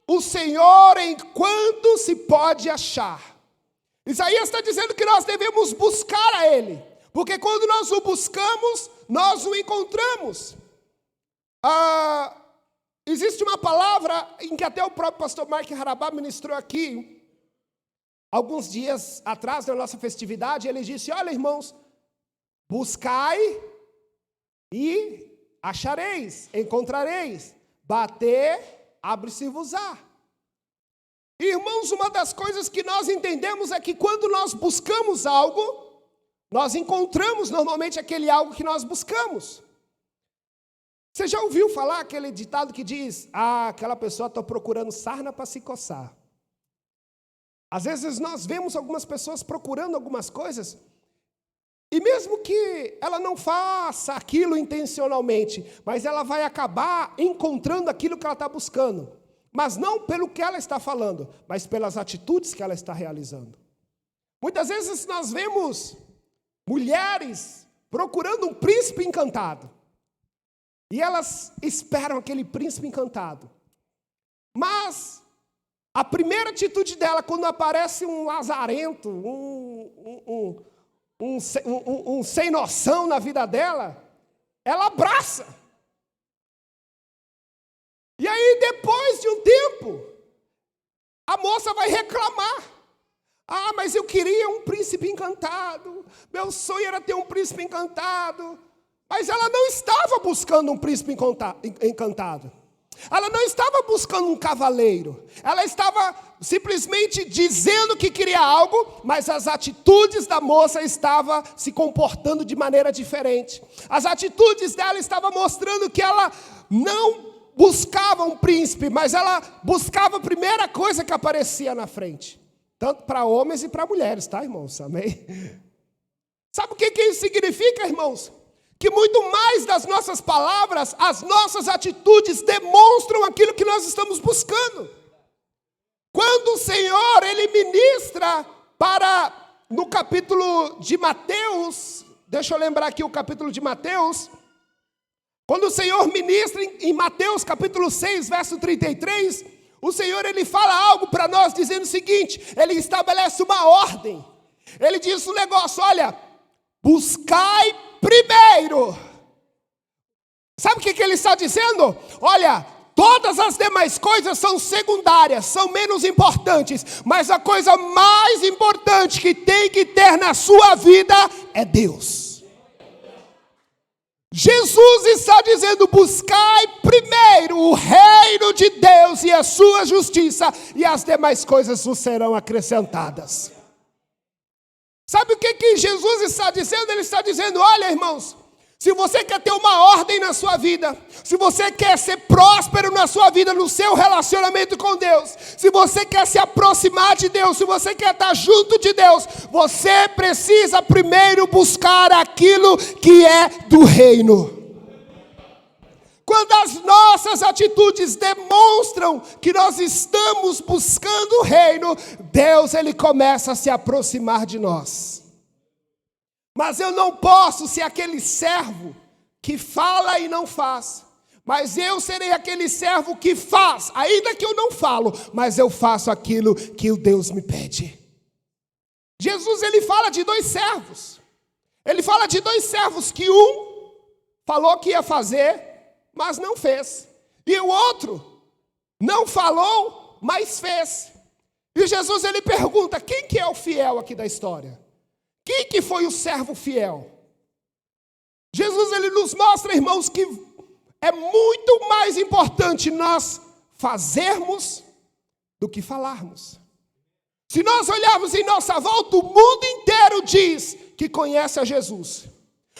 o Senhor enquanto se pode achar. Isaías está dizendo que nós devemos buscar a Ele, porque quando nós o buscamos, nós o encontramos. Existe uma palavra em que até o próprio pastor Mark Harabá ministrou aqui, alguns dias atrás da nossa festividade. Ele disse: olha, irmãos, buscai e achareis, encontrareis, bater, abre-se-vos-á. Irmãos, uma das coisas que nós entendemos é que quando nós buscamos algo, nós encontramos normalmente aquele algo que nós buscamos. Você já ouviu falar aquele ditado que diz: aquela pessoa está procurando sarna para se coçar? Às vezes nós vemos algumas pessoas procurando algumas coisas, e mesmo que ela não faça aquilo intencionalmente, mas ela vai acabar encontrando aquilo que ela está buscando. Mas não pelo que ela está falando, mas pelas atitudes que ela está realizando. Muitas vezes nós vemos mulheres procurando um príncipe encantado, e elas esperam aquele príncipe encantado. Mas a primeira atitude dela, quando aparece um lazarento, um sem noção na vida dela, ela abraça, E aí, depois de um tempo, a moça vai reclamar. Ah, mas eu queria um príncipe encantado. Meu sonho era ter um príncipe encantado. Mas ela não estava buscando um príncipe encantado. Ela não estava buscando um cavaleiro. Ela estava simplesmente dizendo que queria algo, mas as atitudes da moça estavam se comportando de maneira diferente. As atitudes dela estavam mostrando que ela não buscava um príncipe, mas ela buscava a primeira coisa que aparecia na frente. Tanto para homens e para mulheres, tá, irmãos? Amém? Sabe o que isso significa, irmãos? Que muito mais das nossas palavras, as nossas atitudes demonstram aquilo que nós estamos buscando. Quando o Senhor, Ele ministra no capítulo de Mateus, deixa eu lembrar aqui o capítulo de Mateus, quando o Senhor ministra em Mateus capítulo 6, verso 33, o Senhor, Ele fala algo para nós, dizendo o seguinte, Ele estabelece uma ordem, Ele diz um negócio, olha, buscai primeiro. Sabe o que Ele está dizendo? Olha, todas as demais coisas são secundárias, são menos importantes, mas a coisa mais importante que tem que ter na sua vida é Deus. Jesus está dizendo, buscai primeiro o reino de Deus e a sua justiça, e as demais coisas vos serão acrescentadas. Sabe o que Jesus está dizendo? Ele está dizendo, olha, irmãos, se você quer ter uma ordem na sua vida, se você quer ser próspero na sua vida, no seu relacionamento com Deus, se você quer se aproximar de Deus, se você quer estar junto de Deus, você precisa primeiro buscar aquilo que é do reino. Quando as nossas atitudes demonstram que nós estamos buscando o reino, Deus, Ele começa a se aproximar de nós. Mas eu não posso ser aquele servo que fala e não faz. Mas eu serei aquele servo que faz, ainda que eu não falo, mas eu faço aquilo que o Deus me pede. Jesus, Ele fala de dois servos. Ele fala de dois servos que um falou que ia fazer, mas não fez. E o outro não falou, mas fez. E Jesus, Ele pergunta, quem que é o fiel aqui da história? Quem que foi o servo fiel? Jesus, Ele nos mostra, irmãos, que é muito mais importante nós fazermos do que falarmos. Se nós olharmos em nossa volta, o mundo inteiro diz que conhece a Jesus.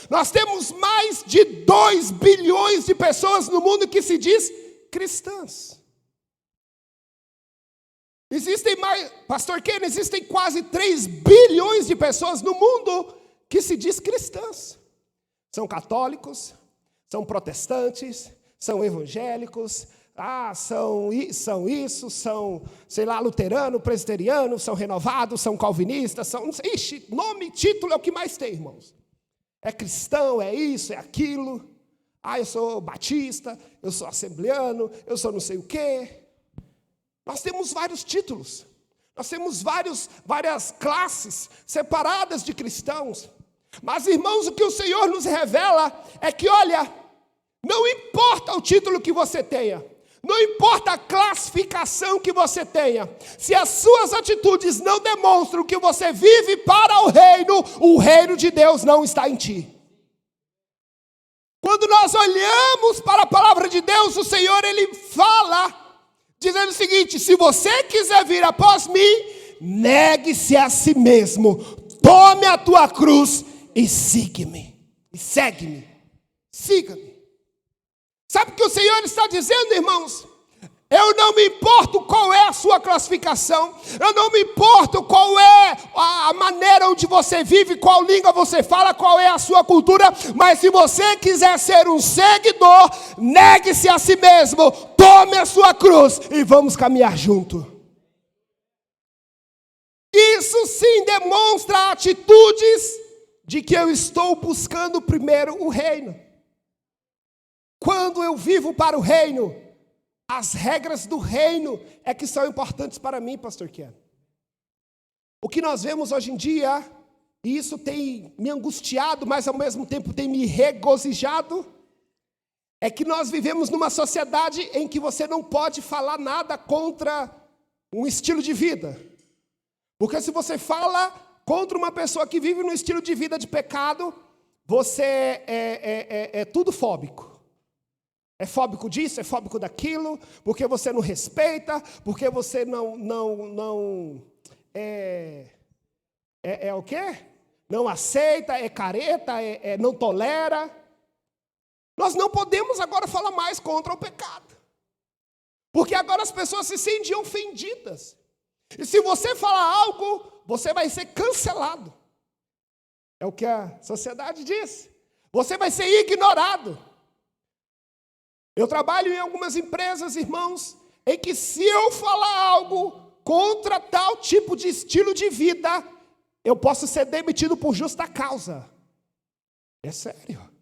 Nós temos mais de 2 bilhões de pessoas no mundo que se diz cristãs. Existem mais, pastor Ken, existem quase 3 bilhões de pessoas no mundo que se diz cristãs. São católicos, são protestantes, são evangélicos, são isso, são, sei lá, luterano, presbiteriano, são renovados, são calvinistas, são, ixi, nome, título é o que mais tem, irmãos. É cristão, é isso, é aquilo. Eu sou batista, eu sou assembleano, eu sou não sei o quê. Nós temos vários títulos, nós temos várias classes separadas de cristãos. Mas, irmãos, o que o Senhor nos revela é que, olha, não importa o título que você tenha, não importa a classificação que você tenha, se as suas atitudes não demonstram que você vive para o reino de Deus não está em ti. Quando nós olhamos para a palavra de Deus, o Senhor, Ele fala, dizendo o seguinte, se você quiser vir após mim, negue-se a si mesmo, tome a tua cruz e siga-me, siga-me. Sabe o que o Senhor está dizendo, irmãos? Eu não me importo qual é a sua classificação, eu não me importo qual é a maneira onde você vive, qual língua você fala, qual é a sua cultura, mas se você quiser ser um seguidor, negue-se a si mesmo, tome a sua cruz e vamos caminhar junto. Isso sim demonstra atitudes de que eu estou buscando primeiro o reino. Quando eu vivo para o reino, as regras do reino é que são importantes para mim, pastor Ken. O que nós vemos hoje em dia, e isso tem me angustiado, mas ao mesmo tempo tem me regozijado, é que nós vivemos numa sociedade em que você não pode falar nada contra um estilo de vida. Porque se você fala contra uma pessoa que vive num estilo de vida de pecado, você é tudo fóbico. É fóbico disso, é fóbico daquilo, porque você não respeita, porque você não o quê? Não aceita, é careta, não tolera. Nós não podemos agora falar mais contra o pecado. Porque agora as pessoas se sentem ofendidas. E se você falar algo, você vai ser cancelado. É o que a sociedade diz. Você vai ser ignorado. Eu trabalho em algumas empresas, irmãos, em que se eu falar algo contra tal tipo de estilo de vida, eu posso ser demitido por justa causa. É sério.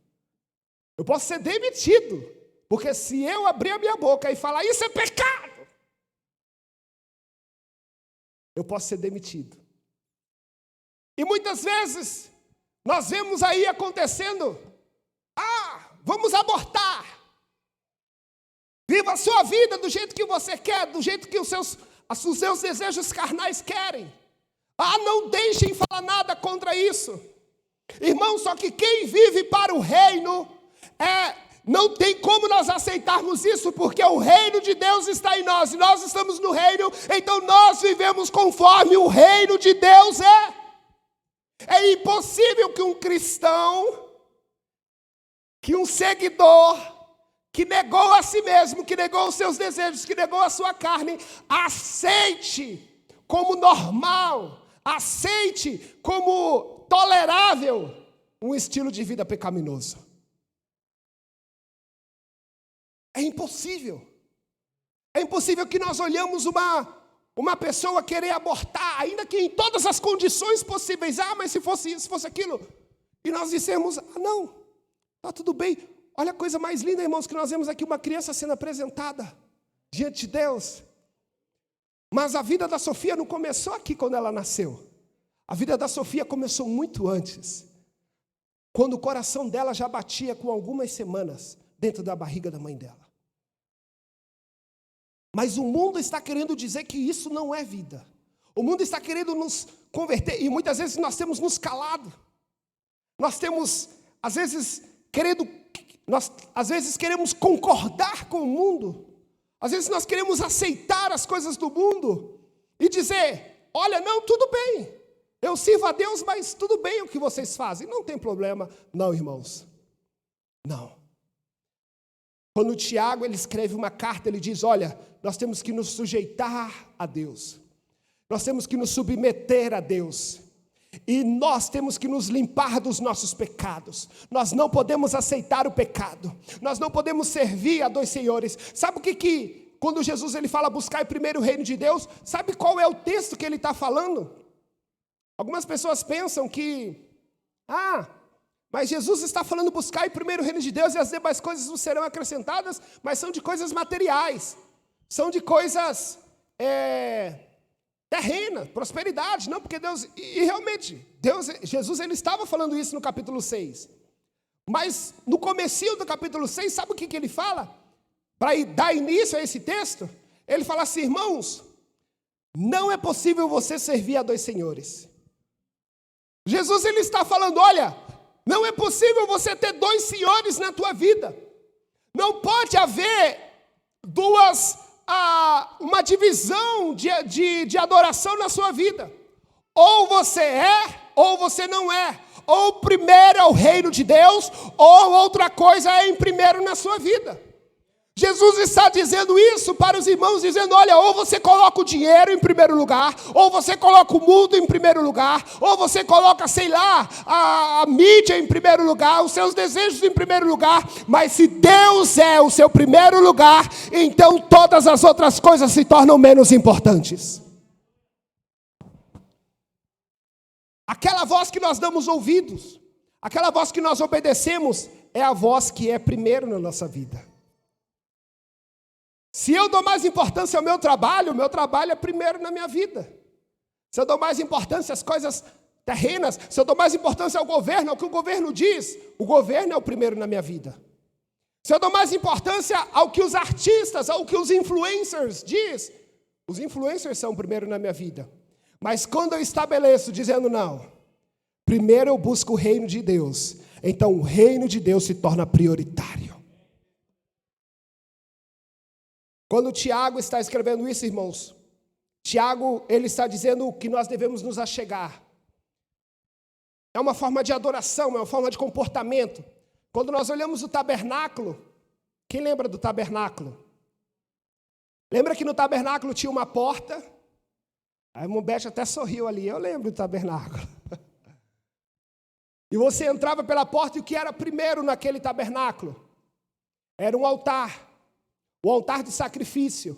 Eu posso ser demitido, porque se eu abrir a minha boca e falar isso é pecado, eu posso ser demitido. E muitas vezes nós vemos aí acontecendo, vamos abortar. Viva a sua vida do jeito que você quer, do jeito que os seus desejos carnais querem. Não deixem falar nada contra isso. Irmão, só que quem vive para o reino, não tem como nós aceitarmos isso, porque o reino de Deus está em nós, e nós estamos no reino, então nós vivemos conforme o reino de Deus é. É impossível que um cristão, que um seguidor, que negou a si mesmo, que negou os seus desejos, que negou a sua carne, aceite como normal, aceite como tolerável um estilo de vida pecaminoso. É impossível. É impossível que nós olhamos uma pessoa querer abortar, ainda que em todas as condições possíveis. Mas se fosse isso, se fosse aquilo. E nós dissemos, não, está tudo bem. Olha a coisa mais linda, irmãos, que nós vemos aqui uma criança sendo apresentada diante de Deus. Mas a vida da Sofia não começou aqui quando ela nasceu. A vida da Sofia começou muito antes. Quando o coração dela já batia com algumas semanas dentro da barriga da mãe dela. Mas o mundo está querendo dizer que isso não é vida. O mundo está querendo nos converter, e muitas vezes nós temos nos calado. Nós temos, às vezes, queremos concordar com o mundo. Às vezes nós queremos aceitar as coisas do mundo e dizer, olha, não, tudo bem. Eu sirvo a Deus, mas tudo bem o que vocês fazem. Não tem problema. Não, irmãos. Não. Quando o Tiago ele escreve uma carta, ele diz, olha, nós temos que nos sujeitar a Deus. Nós temos que nos submeter a Deus. E nós temos que nos limpar dos nossos pecados. Nós não podemos aceitar o pecado. Nós não podemos servir a dois senhores. Sabe o que quando Jesus ele fala buscar primeiro o reino de Deus, sabe qual é o texto que ele está falando? Algumas pessoas pensam que, mas Jesus está falando buscar primeiro o reino de Deus e as demais coisas não serão acrescentadas, mas são de coisas materiais. São de coisas terrena, prosperidade, não, porque Deus, e realmente, Jesus ele estava falando isso no capítulo 6, mas no comecinho do capítulo 6, sabe o que ele fala? Para dar início a esse texto, ele fala assim, irmãos, não é possível você servir a dois senhores. Jesus ele está falando, olha, não é possível você ter dois senhores na tua vida, não pode haver uma divisão de adoração na sua vida. Ou você ou você não é. Ou primeiro é o reino de Deus, ou outra coisa é em primeiro na sua vida. Jesus está dizendo isso para os irmãos, dizendo, olha, ou você coloca o dinheiro em primeiro lugar, ou você coloca o mundo em primeiro lugar, ou você coloca, a mídia em primeiro lugar, os seus desejos em primeiro lugar, mas se Deus é o seu primeiro lugar, então todas as outras coisas se tornam menos importantes. Aquela voz que nós damos ouvidos, aquela voz que nós obedecemos, é a voz que é primeiro na nossa vida. Se eu dou mais importância ao meu trabalho é primeiro na minha vida. Se eu dou mais importância às coisas terrenas, se eu dou mais importância ao governo, ao que o governo diz, o governo é o primeiro na minha vida. Se eu dou mais importância ao que os artistas, ao que os influencers diz, os influencers são primeiro na minha vida. Mas quando eu estabeleço dizendo não, primeiro eu busco o reino de Deus, então o reino de Deus se torna prioritário. Quando Tiago está escrevendo isso, irmãos, Tiago, ele está dizendo que nós devemos nos achegar. É uma forma de adoração, é uma forma de comportamento. Quando nós olhamos o tabernáculo, quem lembra do tabernáculo? Lembra que no tabernáculo tinha uma porta? A irmã Beth até sorriu ali, eu lembro do tabernáculo. E você entrava pela porta e o que era primeiro naquele tabernáculo? Era um altar, o altar de sacrifício.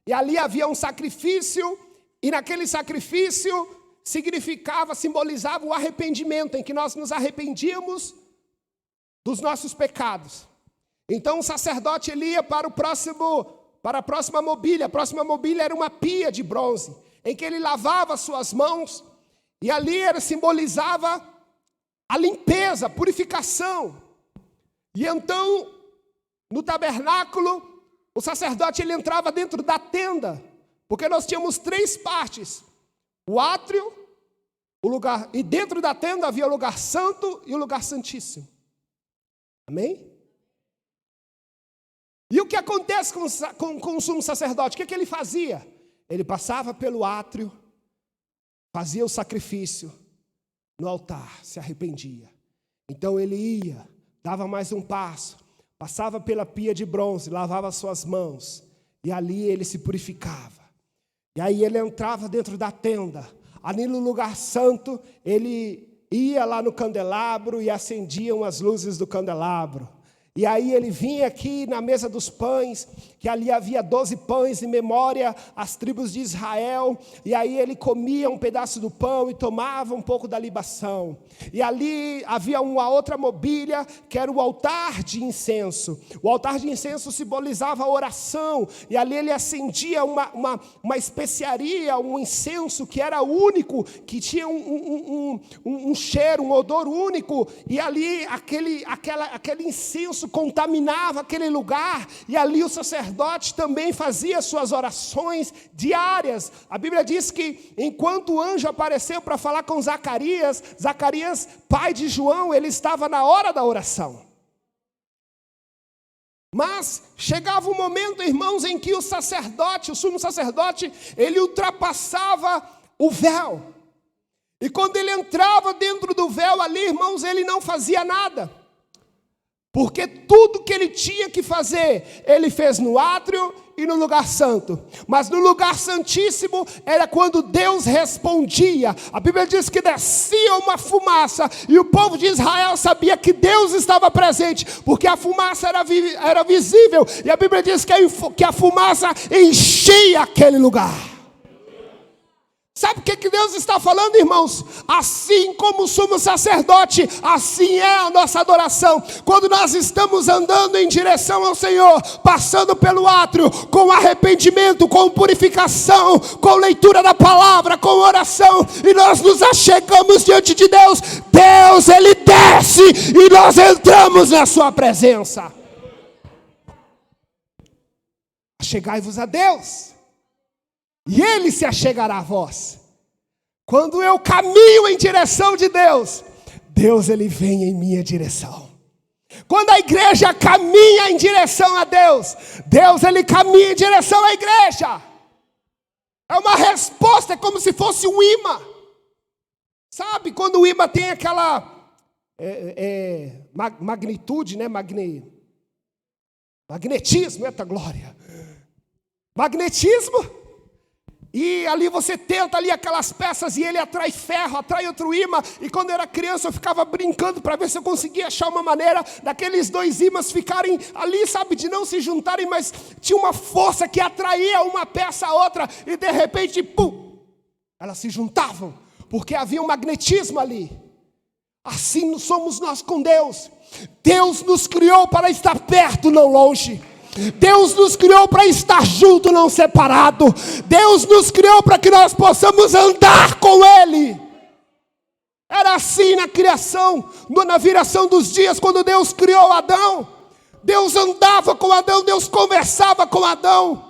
E ali havia um sacrifício, e naquele sacrifício simbolizava o arrependimento, em que nós nos arrependíamos dos nossos pecados. Então o sacerdote ele ia para a próxima mobília. A próxima mobília era uma pia de bronze, em que ele lavava suas mãos, e ali ele simbolizava a limpeza, a purificação. E então, no tabernáculo, o sacerdote ele entrava dentro da tenda, porque nós tínhamos 3 partes: o átrio, o lugar, e dentro da tenda havia o lugar santo e o lugar santíssimo. Amém? E o que acontece com o sumo sacerdote? O que ele fazia? Ele passava pelo átrio, fazia o sacrifício no altar, se arrependia. Então ele ia, dava mais um passo, passava pela pia de bronze, lavava suas mãos, e ali ele se purificava. E aí ele entrava dentro da tenda, ali no lugar santo, ele ia lá no candelabro e acendiam as luzes do candelabro. E aí ele vinha aqui na mesa dos pães, que ali havia 12 pães em memória às tribos de Israel. E aí ele comia um pedaço do pão e tomava um pouco da libação. E ali havia uma outra mobília, que era o altar de incenso. O altar de incenso simbolizava a oração. E ali ele acendia uma especiaria, um incenso que era único, que tinha um cheiro, um odor único. E ali aquele incenso contaminava aquele lugar, e ali o sacerdote também fazia suas orações diárias. A Bíblia diz que enquanto o anjo apareceu para falar com Zacarias, pai de João, ele estava na hora da oração. Mas chegava um momento, irmãos, em que o sumo sacerdote, ele ultrapassava o véu. E quando ele entrava dentro do véu ali, irmãos, ele não fazia nada. Porque tudo que ele tinha que fazer, ele fez no átrio e no lugar santo. Mas no lugar santíssimo era quando Deus respondia. A Bíblia diz que descia uma fumaça, e o povo de Israel sabia que Deus estava presente, porque a fumaça era visível. E a Bíblia diz que a fumaça enchia aquele lugar. Sabe o que Deus está falando, irmãos? Assim como o sumo sacerdote, assim é a nossa adoração. Quando nós estamos andando em direção ao Senhor, passando pelo átrio, com arrependimento, com purificação, com leitura da palavra, com oração, e nós nos achegamos diante de Deus, Deus, Ele desce, e nós entramos na sua presença. Achegai-vos a Deus, e Ele se achegará a vós. Quando eu caminho em direção de Deus, Deus ele vem em minha direção. Quando a igreja caminha em direção a Deus, Deus ele caminha em direção à igreja. É uma resposta, é como se fosse um imã. Sabe, quando o imã tem aquela magnitude, né? Magnetismo, eita glória. Magnetismo. E ali você tenta ali aquelas peças e ele atrai ferro, atrai outro imã. E quando eu era criança eu ficava brincando para ver se eu conseguia achar uma maneira daqueles 2 ímãs ficarem ali, sabe, de não se juntarem, mas tinha uma força que atraía uma peça a outra e de repente, pum, elas se juntavam, porque havia um magnetismo ali. Assim somos nós com Deus. Deus nos criou para estar perto, não longe. Deus nos criou para estar junto, não separado. Deus nos criou para que nós possamos andar com Ele. Era assim na criação, na viração dos dias, quando Deus criou Adão. Deus andava com Adão, Deus conversava com Adão.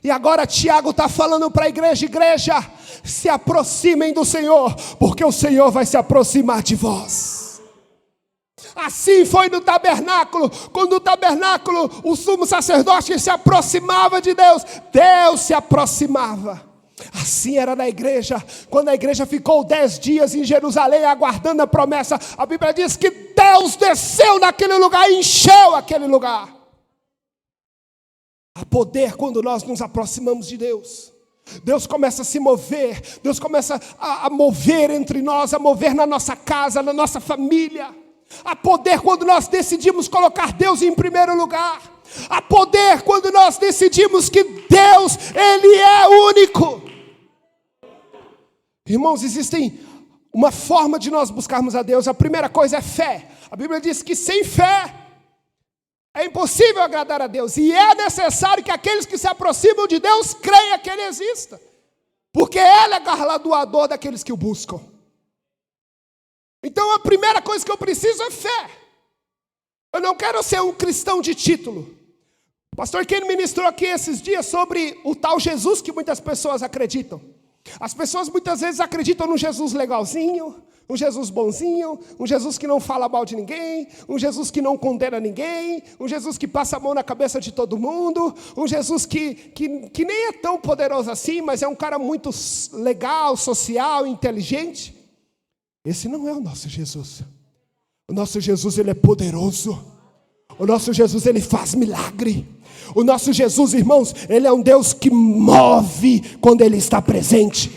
E agora Tiago está falando para a igreja: igreja, se aproximem do Senhor, porque o Senhor vai se aproximar de vós. Assim foi no tabernáculo. Quando no tabernáculo o sumo sacerdote se aproximava de Deus, Deus se aproximava. Assim era na igreja. Quando a igreja ficou 10 dias em Jerusalém aguardando a promessa, a Bíblia diz que Deus desceu naquele lugar e encheu aquele lugar. Há poder quando nós nos aproximamos de Deus. Deus começa a se mover. Deus começa a mover entre nós, a mover na nossa casa, na nossa família. Há poder quando nós decidimos colocar Deus em primeiro lugar. Há poder quando nós decidimos que Deus, Ele é único. Irmãos, existem uma forma de nós buscarmos a Deus. A primeira coisa é fé. A Bíblia diz que sem fé é impossível agradar a Deus. E é necessário que aqueles que se aproximam de Deus creiam que Ele exista. Porque Ele é galardoador daqueles que o buscam. Então a primeira coisa que eu preciso é fé. Eu não quero ser um cristão de título. O pastor Ken ministrou aqui esses dias sobre o tal Jesus que muitas pessoas acreditam. As pessoas muitas vezes acreditam num Jesus legalzinho, um Jesus bonzinho, um Jesus que não fala mal de ninguém, um Jesus que não condena ninguém, um Jesus que passa a mão na cabeça de todo mundo, um Jesus que nem é tão poderoso assim, mas é um cara muito legal, social, inteligente. Esse não é o nosso Jesus. O nosso Jesus, Ele é poderoso. O nosso Jesus, Ele faz milagre. O nosso Jesus, irmãos, Ele é um Deus que move quando Ele está presente.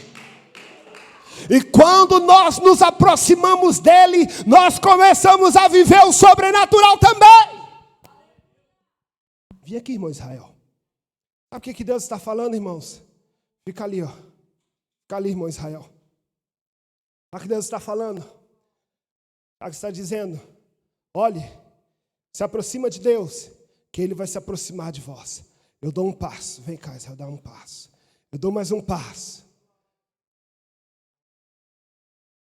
E quando nós nos aproximamos dEle, nós começamos a viver o sobrenatural também. Vem aqui, irmão Israel. Sabe o que Deus está falando, irmãos? Fica ali, ó. Fica ali, irmão Israel. Sabe o que Deus está falando? Sabe o que está dizendo? Olhe, se aproxima de Deus, que Ele vai se aproximar de vós. Eu dou um passo. Vem cá, Israel, dá um passo. Eu dou mais um passo.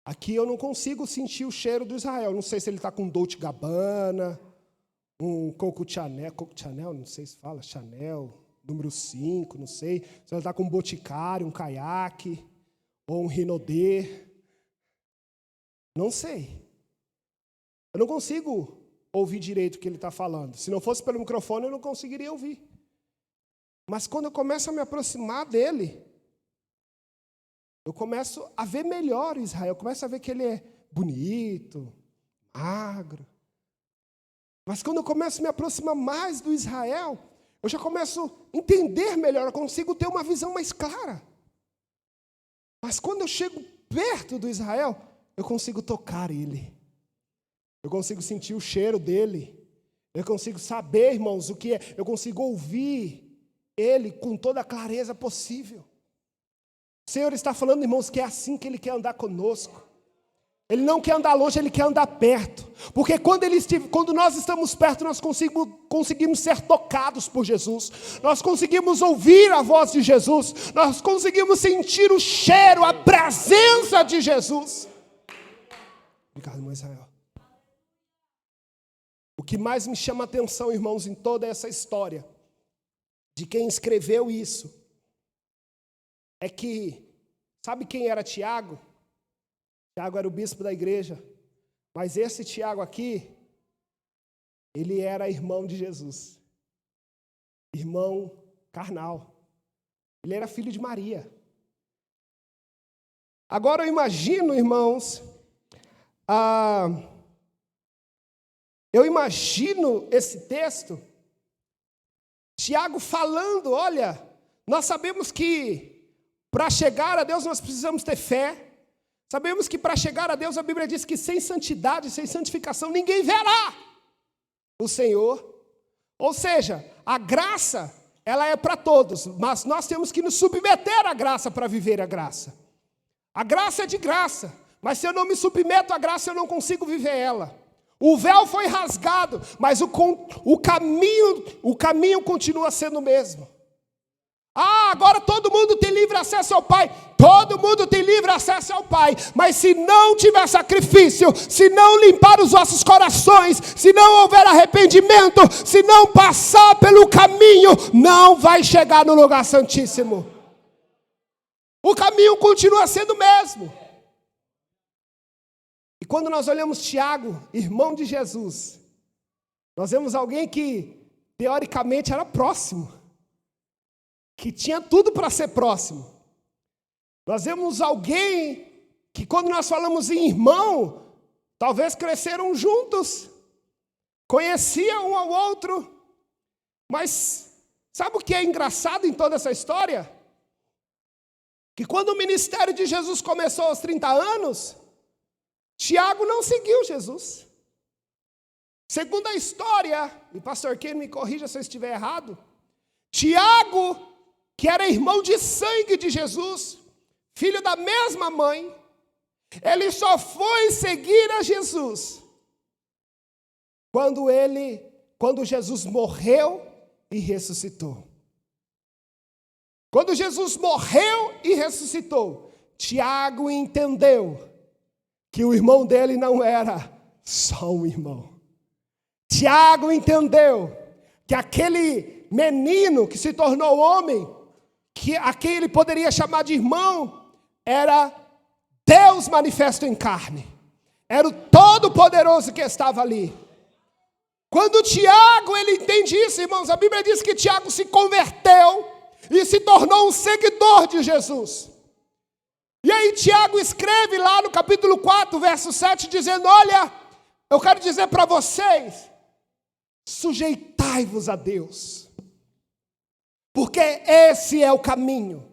Aqui eu não consigo sentir o cheiro do Israel. Não sei se ele está com Dolce & Gabbana, um Coco Chanel, não sei se fala, Chanel, número 5, não sei. Se ele está com um Boticário, um caiaque, ou um Rinodê. Não sei. Eu não consigo ouvir direito o que ele está falando. Se não fosse pelo microfone, eu não conseguiria ouvir. Mas quando eu começo a me aproximar dele, eu começo a ver melhor o Israel. Eu começo a ver que ele é bonito, magro. Mas quando eu começo a me aproximar mais do Israel, eu já começo a entender melhor. Eu consigo ter uma visão mais clara. Mas quando eu chego perto do Israel, eu consigo tocar ele. Eu consigo sentir o cheiro dele. Eu consigo saber, irmãos, o que é. Eu consigo ouvir ele com toda a clareza possível. O Senhor está falando, irmãos, que é assim que Ele quer andar conosco. Ele não quer andar longe, Ele quer andar perto. Porque quando nós estamos perto, nós conseguimos ser tocados por Jesus. Nós conseguimos ouvir a voz de Jesus. Nós conseguimos sentir o cheiro, a presença de Jesus. Obrigado, irmão Israel. O que mais me chama a atenção, irmãos, em toda essa história, de quem escreveu isso, é que, sabe quem era Tiago? Tiago era o bispo da igreja, mas esse Tiago aqui, ele era irmão de Jesus, irmão carnal, ele era filho de Maria. Agora eu imagino, irmãos, eu imagino esse texto, Tiago falando, olha, nós sabemos que para chegar a Deus nós precisamos ter fé. Sabemos que para chegar a Deus a Bíblia diz que sem santidade, sem santificação, ninguém verá o Senhor. Ou seja, a graça, ela é para todos, mas nós temos que nos submeter à graça para viver a graça. A graça é de graça, mas se eu não me submeto à graça, eu não consigo viver ela. O véu foi rasgado, mas o caminho continua sendo o mesmo. Agora todo mundo tem livre acesso ao Pai. Todo mundo tem livre acesso ao Pai. Mas se não tiver sacrifício, se não limpar os vossos corações, se não houver arrependimento, se não passar pelo caminho, não vai chegar no lugar santíssimo. O caminho continua sendo o mesmo. E quando nós olhamos Tiago, irmão de Jesus, nós vemos alguém que teoricamente era próximo, que tinha tudo para ser próximo. Nós vemos alguém que, quando nós falamos em irmão, talvez cresceram juntos, conheciam um ao outro. Mas sabe o que é engraçado em toda essa história? Que quando o ministério de Jesus começou aos 30 anos, Tiago não seguiu Jesus. Segundo a história, e pastor Ken me corrija se eu estiver errado, Tiago, que era irmão de sangue de Jesus, filho da mesma mãe, ele só foi seguir a Jesus quando Jesus morreu e ressuscitou. Quando Jesus morreu e ressuscitou, Tiago entendeu que o irmão dele não era só um irmão. Tiago entendeu que aquele menino que se tornou homem, a quem ele poderia chamar de irmão, era Deus manifesto em carne. Era o Todo-Poderoso que estava ali. Quando Tiago, ele entende isso, irmãos, a Bíblia diz que Tiago se converteu e se tornou um seguidor de Jesus. E aí Tiago escreve lá no capítulo 4, verso 7, dizendo: olha, eu quero dizer para vocês, sujeitai-vos a Deus, porque esse é o caminho.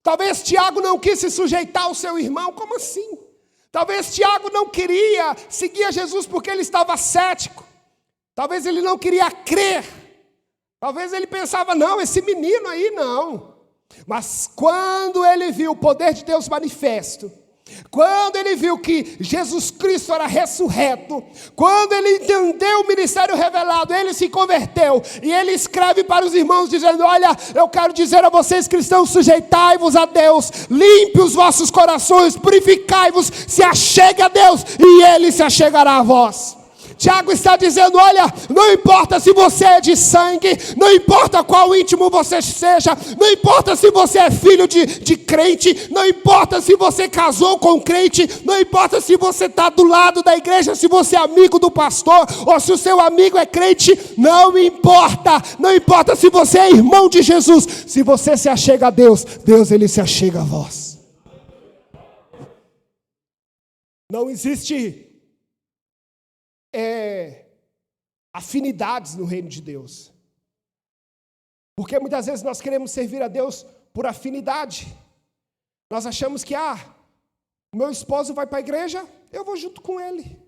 Talvez Tiago não quis se sujeitar ao seu irmão, como assim? Talvez Tiago não queria seguir a Jesus porque ele estava cético. Talvez ele não queria crer. Talvez ele pensava, não, esse menino aí não. Mas quando ele viu o poder de Deus manifesto, quando ele viu que Jesus Cristo era ressurreto, quando ele entendeu o ministério revelado, ele se converteu. E ele escreve para os irmãos dizendo: olha, eu quero dizer a vocês cristãos, sujeitai-vos a Deus, limpe os vossos corações, purificai-vos, se achegue a Deus e Ele se achegará a vós. Tiago está dizendo: olha, não importa se você é de sangue, não importa qual íntimo você seja, não importa se você é filho de crente, não importa se você casou com crente, não importa se você está do lado da igreja, se você é amigo do pastor, ou se o seu amigo é crente, não importa se você é irmão de Jesus, se você se achega a Deus, Deus ele se achega a vós. Não existe afinidades no reino de Deus, porque muitas vezes nós queremos servir a Deus por afinidade. Nós achamos que o meu esposo vai para a igreja, eu vou junto com ele.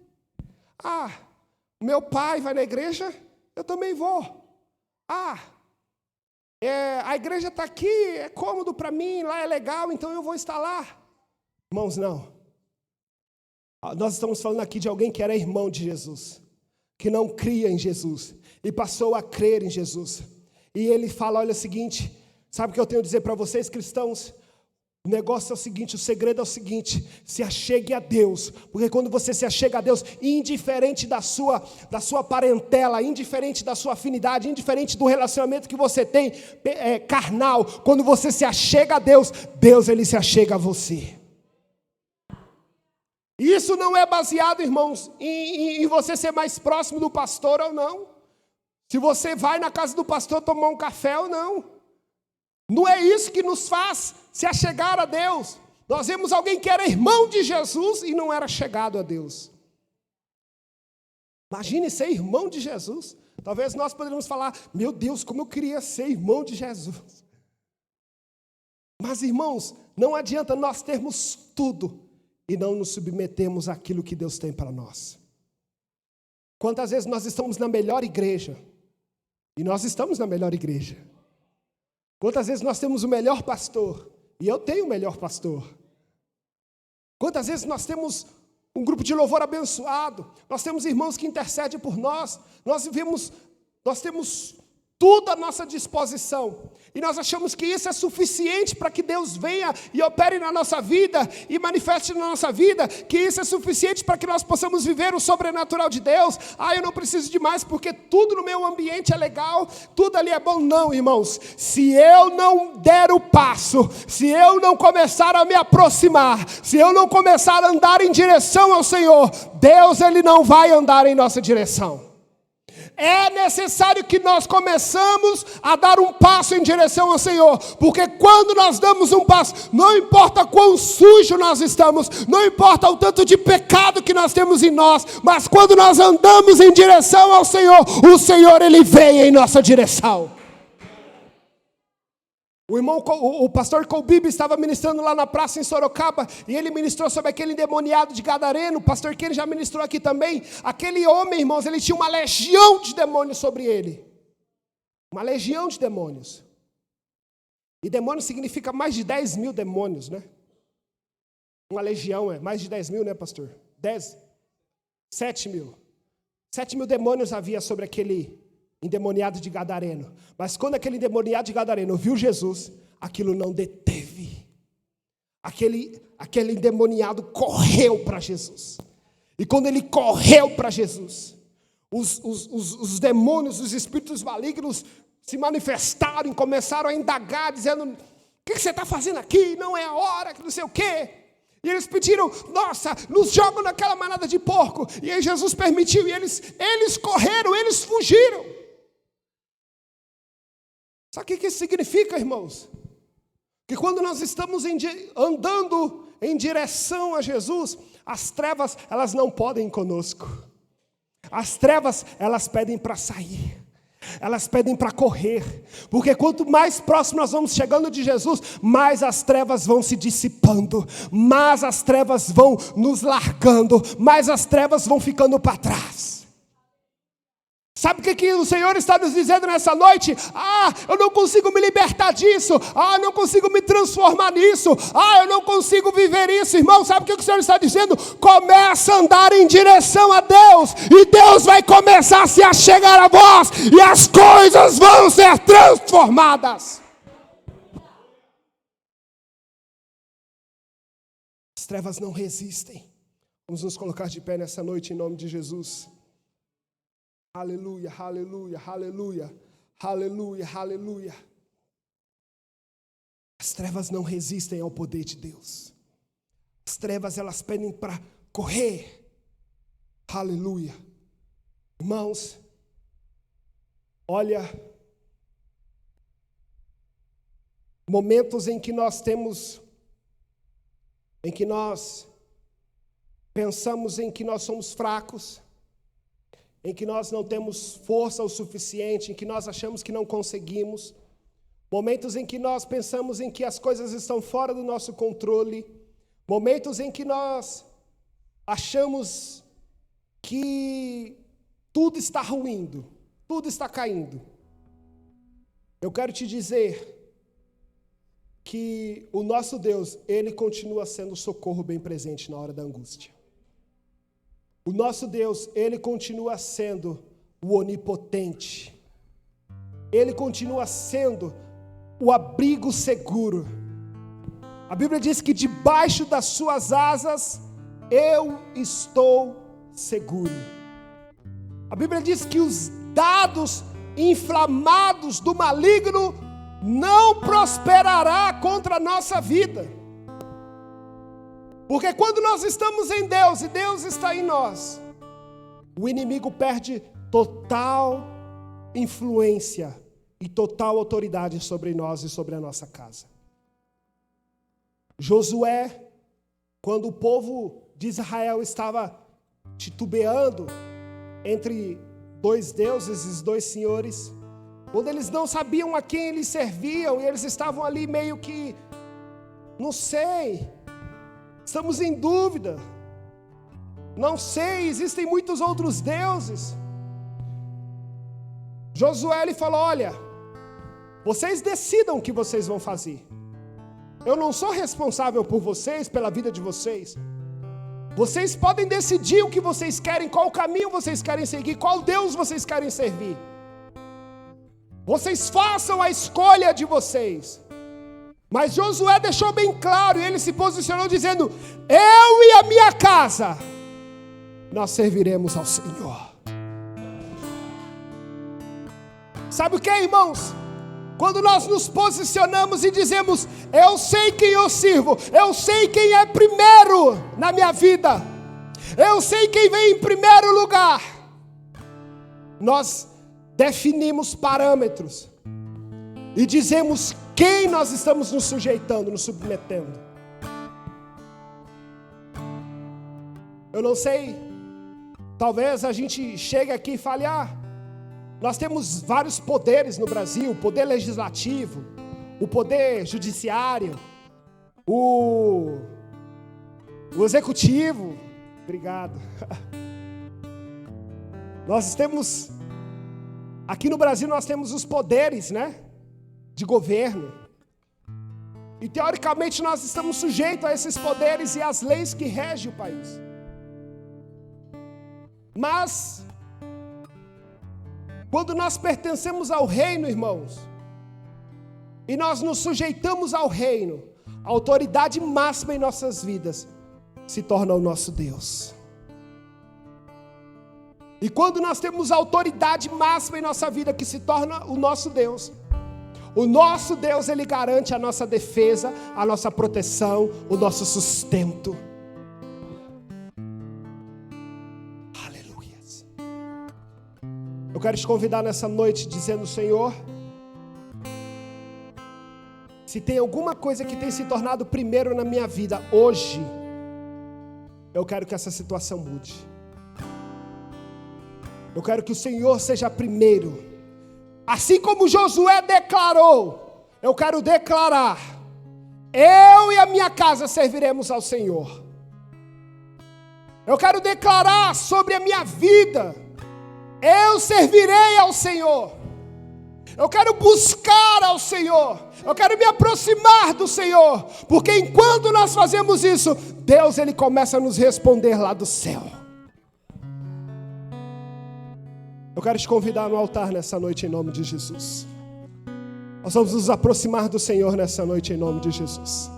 Meu pai vai na igreja, eu também vou. A igreja está aqui, é cômodo para mim, lá é legal, então eu vou estar lá. Irmãos, não. Nós estamos falando aqui de alguém que era irmão de Jesus, que não cria em Jesus e passou a crer em Jesus. E ele fala: olha o seguinte, sabe o que eu tenho a dizer para vocês cristãos? O negócio é o seguinte, o segredo é o seguinte: se achegue a Deus, porque quando você se achega a Deus, indiferente da sua parentela, indiferente da sua afinidade, indiferente do relacionamento que você tem carnal, quando você se achega a Deus, Deus ele se achega a você. Isso não é baseado, irmãos, em você ser mais próximo do pastor ou não. Se você vai na casa do pastor tomar um café ou não. Não é isso que nos faz se achegar a Deus. Nós vemos alguém que era irmão de Jesus e não era chegado a Deus. Imagine ser irmão de Jesus. Talvez nós poderíamos falar: meu Deus, como eu queria ser irmão de Jesus. Mas, irmãos, não adianta nós termos tudo e não nos submetemos àquilo que Deus tem para nós. Quantas vezes nós estamos na melhor igreja, e nós estamos na melhor igreja. Quantas vezes nós temos o melhor pastor, e eu tenho o melhor pastor. Quantas vezes nós temos um grupo de louvor abençoado, nós temos irmãos que intercedem por nós, nós temos tudo à nossa disposição. E nós achamos que isso é suficiente para que Deus venha e opere na nossa vida e manifeste na nossa vida, que isso é suficiente para que nós possamos viver o sobrenatural de Deus. Eu não preciso de mais porque tudo no meu ambiente é legal, tudo ali é bom. Não, irmãos, se eu não der o passo, se eu não começar a me aproximar, se eu não começar a andar em direção ao Senhor, Deus ele não vai andar em nossa direção. É necessário que nós começamos a dar um passo em direção ao Senhor, porque quando nós damos um passo, não importa quão sujo nós estamos, não importa o tanto de pecado que nós temos em nós, mas quando nós andamos em direção ao Senhor, o Senhor ele vem em nossa direção. O pastor Colbibe estava ministrando lá na praça em Sorocaba, e ele ministrou sobre aquele endemoniado de Gadareno. O pastor Kenny já ministrou aqui também. Aquele homem, irmãos, ele tinha uma legião de demônios sobre ele. Uma legião de demônios. E demônio significa mais de 10 mil demônios, né? Uma legião é mais de 10 mil, né, pastor? 7 mil. 7 mil demônios havia sobre aquele endemoniado de Gadareno. Mas quando aquele endemoniado de Gadareno viu Jesus, aquilo não deteve. Aquele endemoniado correu para Jesus. E quando ele correu para Jesus, os demônios, os espíritos malignos se manifestaram e começaram a indagar, dizendo: o que você está fazendo aqui? Não é a hora, que não sei o quê. E eles pediram: nossa, nos jogam naquela manada de porco. E aí Jesus permitiu, e eles correram, eles fugiram. Sabe o que isso significa, irmãos? Que quando nós estamos andando em direção a Jesus, as trevas, elas não podem conosco. As trevas, elas pedem para sair. Elas pedem para correr. Porque quanto mais próximo nós vamos chegando de Jesus, mais as trevas vão se dissipando, mais as trevas vão nos largando, mais as trevas vão ficando para trás. Sabe o que o Senhor está nos dizendo nessa noite? Eu não consigo me libertar disso. Eu não consigo me transformar nisso. Eu não consigo viver isso. Irmão, sabe o que o Senhor está dizendo? Começa a andar em direção a Deus, e Deus vai começar a se achegar a vós, e as coisas vão ser transformadas. As trevas não resistem. Vamos nos colocar de pé nessa noite em nome de Jesus. Aleluia, aleluia, aleluia, aleluia, aleluia. As trevas não resistem ao poder de Deus. As trevas, elas pedem para correr. Aleluia. Irmãos, olha, momentos em que nós pensamos em que nós somos fracos, em que nós não temos força o suficiente, em que nós achamos que não conseguimos, momentos em que nós pensamos em que as coisas estão fora do nosso controle, momentos em que nós achamos que tudo está ruindo, tudo está caindo. Eu quero te dizer que o nosso Deus, Ele continua sendo o socorro bem presente na hora da angústia. O nosso Deus, Ele continua sendo o onipotente. Ele continua sendo o abrigo seguro. A Bíblia diz que debaixo das suas asas eu estou seguro. A Bíblia diz que os dados inflamados do maligno não prosperará contra a nossa vida. Porque quando nós estamos em Deus e Deus está em nós, o inimigo perde total influência e total autoridade sobre nós e sobre a nossa casa. Josué, quando o povo de Israel estava titubeando entre dois deuses e dois senhores, quando eles não sabiam a quem eles serviam, e eles estavam ali meio que, não sei, estamos em dúvida, não sei, existem muitos outros deuses. Josué ele falou: olha, vocês decidam o que vocês vão fazer. Eu não sou responsável por vocês, pela vida de vocês. Vocês podem decidir o que vocês querem, qual caminho vocês querem seguir, qual Deus vocês querem servir. Vocês façam a escolha de vocês. Mas Josué deixou bem claro, e ele se posicionou dizendo: eu e a minha casa, nós serviremos ao Senhor. Sabe o que, irmãos? Quando nós nos posicionamos e dizemos: eu sei quem eu sirvo, eu sei quem é primeiro na minha vida, eu sei quem vem em primeiro lugar, nós definimos parâmetros e dizemos quem nós estamos nos sujeitando, nos submetendo. Eu não sei, talvez a gente chegue aqui e fale: nós temos vários poderes no Brasil, o poder legislativo, o poder judiciário, o executivo. Obrigado. Nós temos, aqui no Brasil nós temos os poderes, né, de governo. E teoricamente nós estamos sujeitos a esses poderes e às leis que regem o país. Mas quando nós pertencemos ao reino, irmãos, e nós nos sujeitamos ao reino, a autoridade máxima em nossas vidas se torna o nosso Deus. E quando nós temos a autoridade máxima em nossa vida que se torna o nosso Deus, ele garante a nossa defesa, a nossa proteção, o nosso sustento. Eu quero te convidar nessa noite dizendo: Senhor, se tem alguma coisa que tem se tornado primeiro na minha vida hoje, eu quero que essa situação mude. Eu quero que o Senhor seja primeiro. Assim como Josué declarou, eu quero declarar: eu e a minha casa serviremos ao Senhor. Eu quero declarar sobre a minha vida: eu servirei ao Senhor. Eu quero buscar ao Senhor. Eu quero me aproximar do Senhor. Porque enquanto nós fazemos isso, Deus, Ele começa a nos responder lá do céu. Eu quero te convidar no altar nessa noite em nome de Jesus. Nós vamos nos aproximar do Senhor nessa noite em nome de Jesus.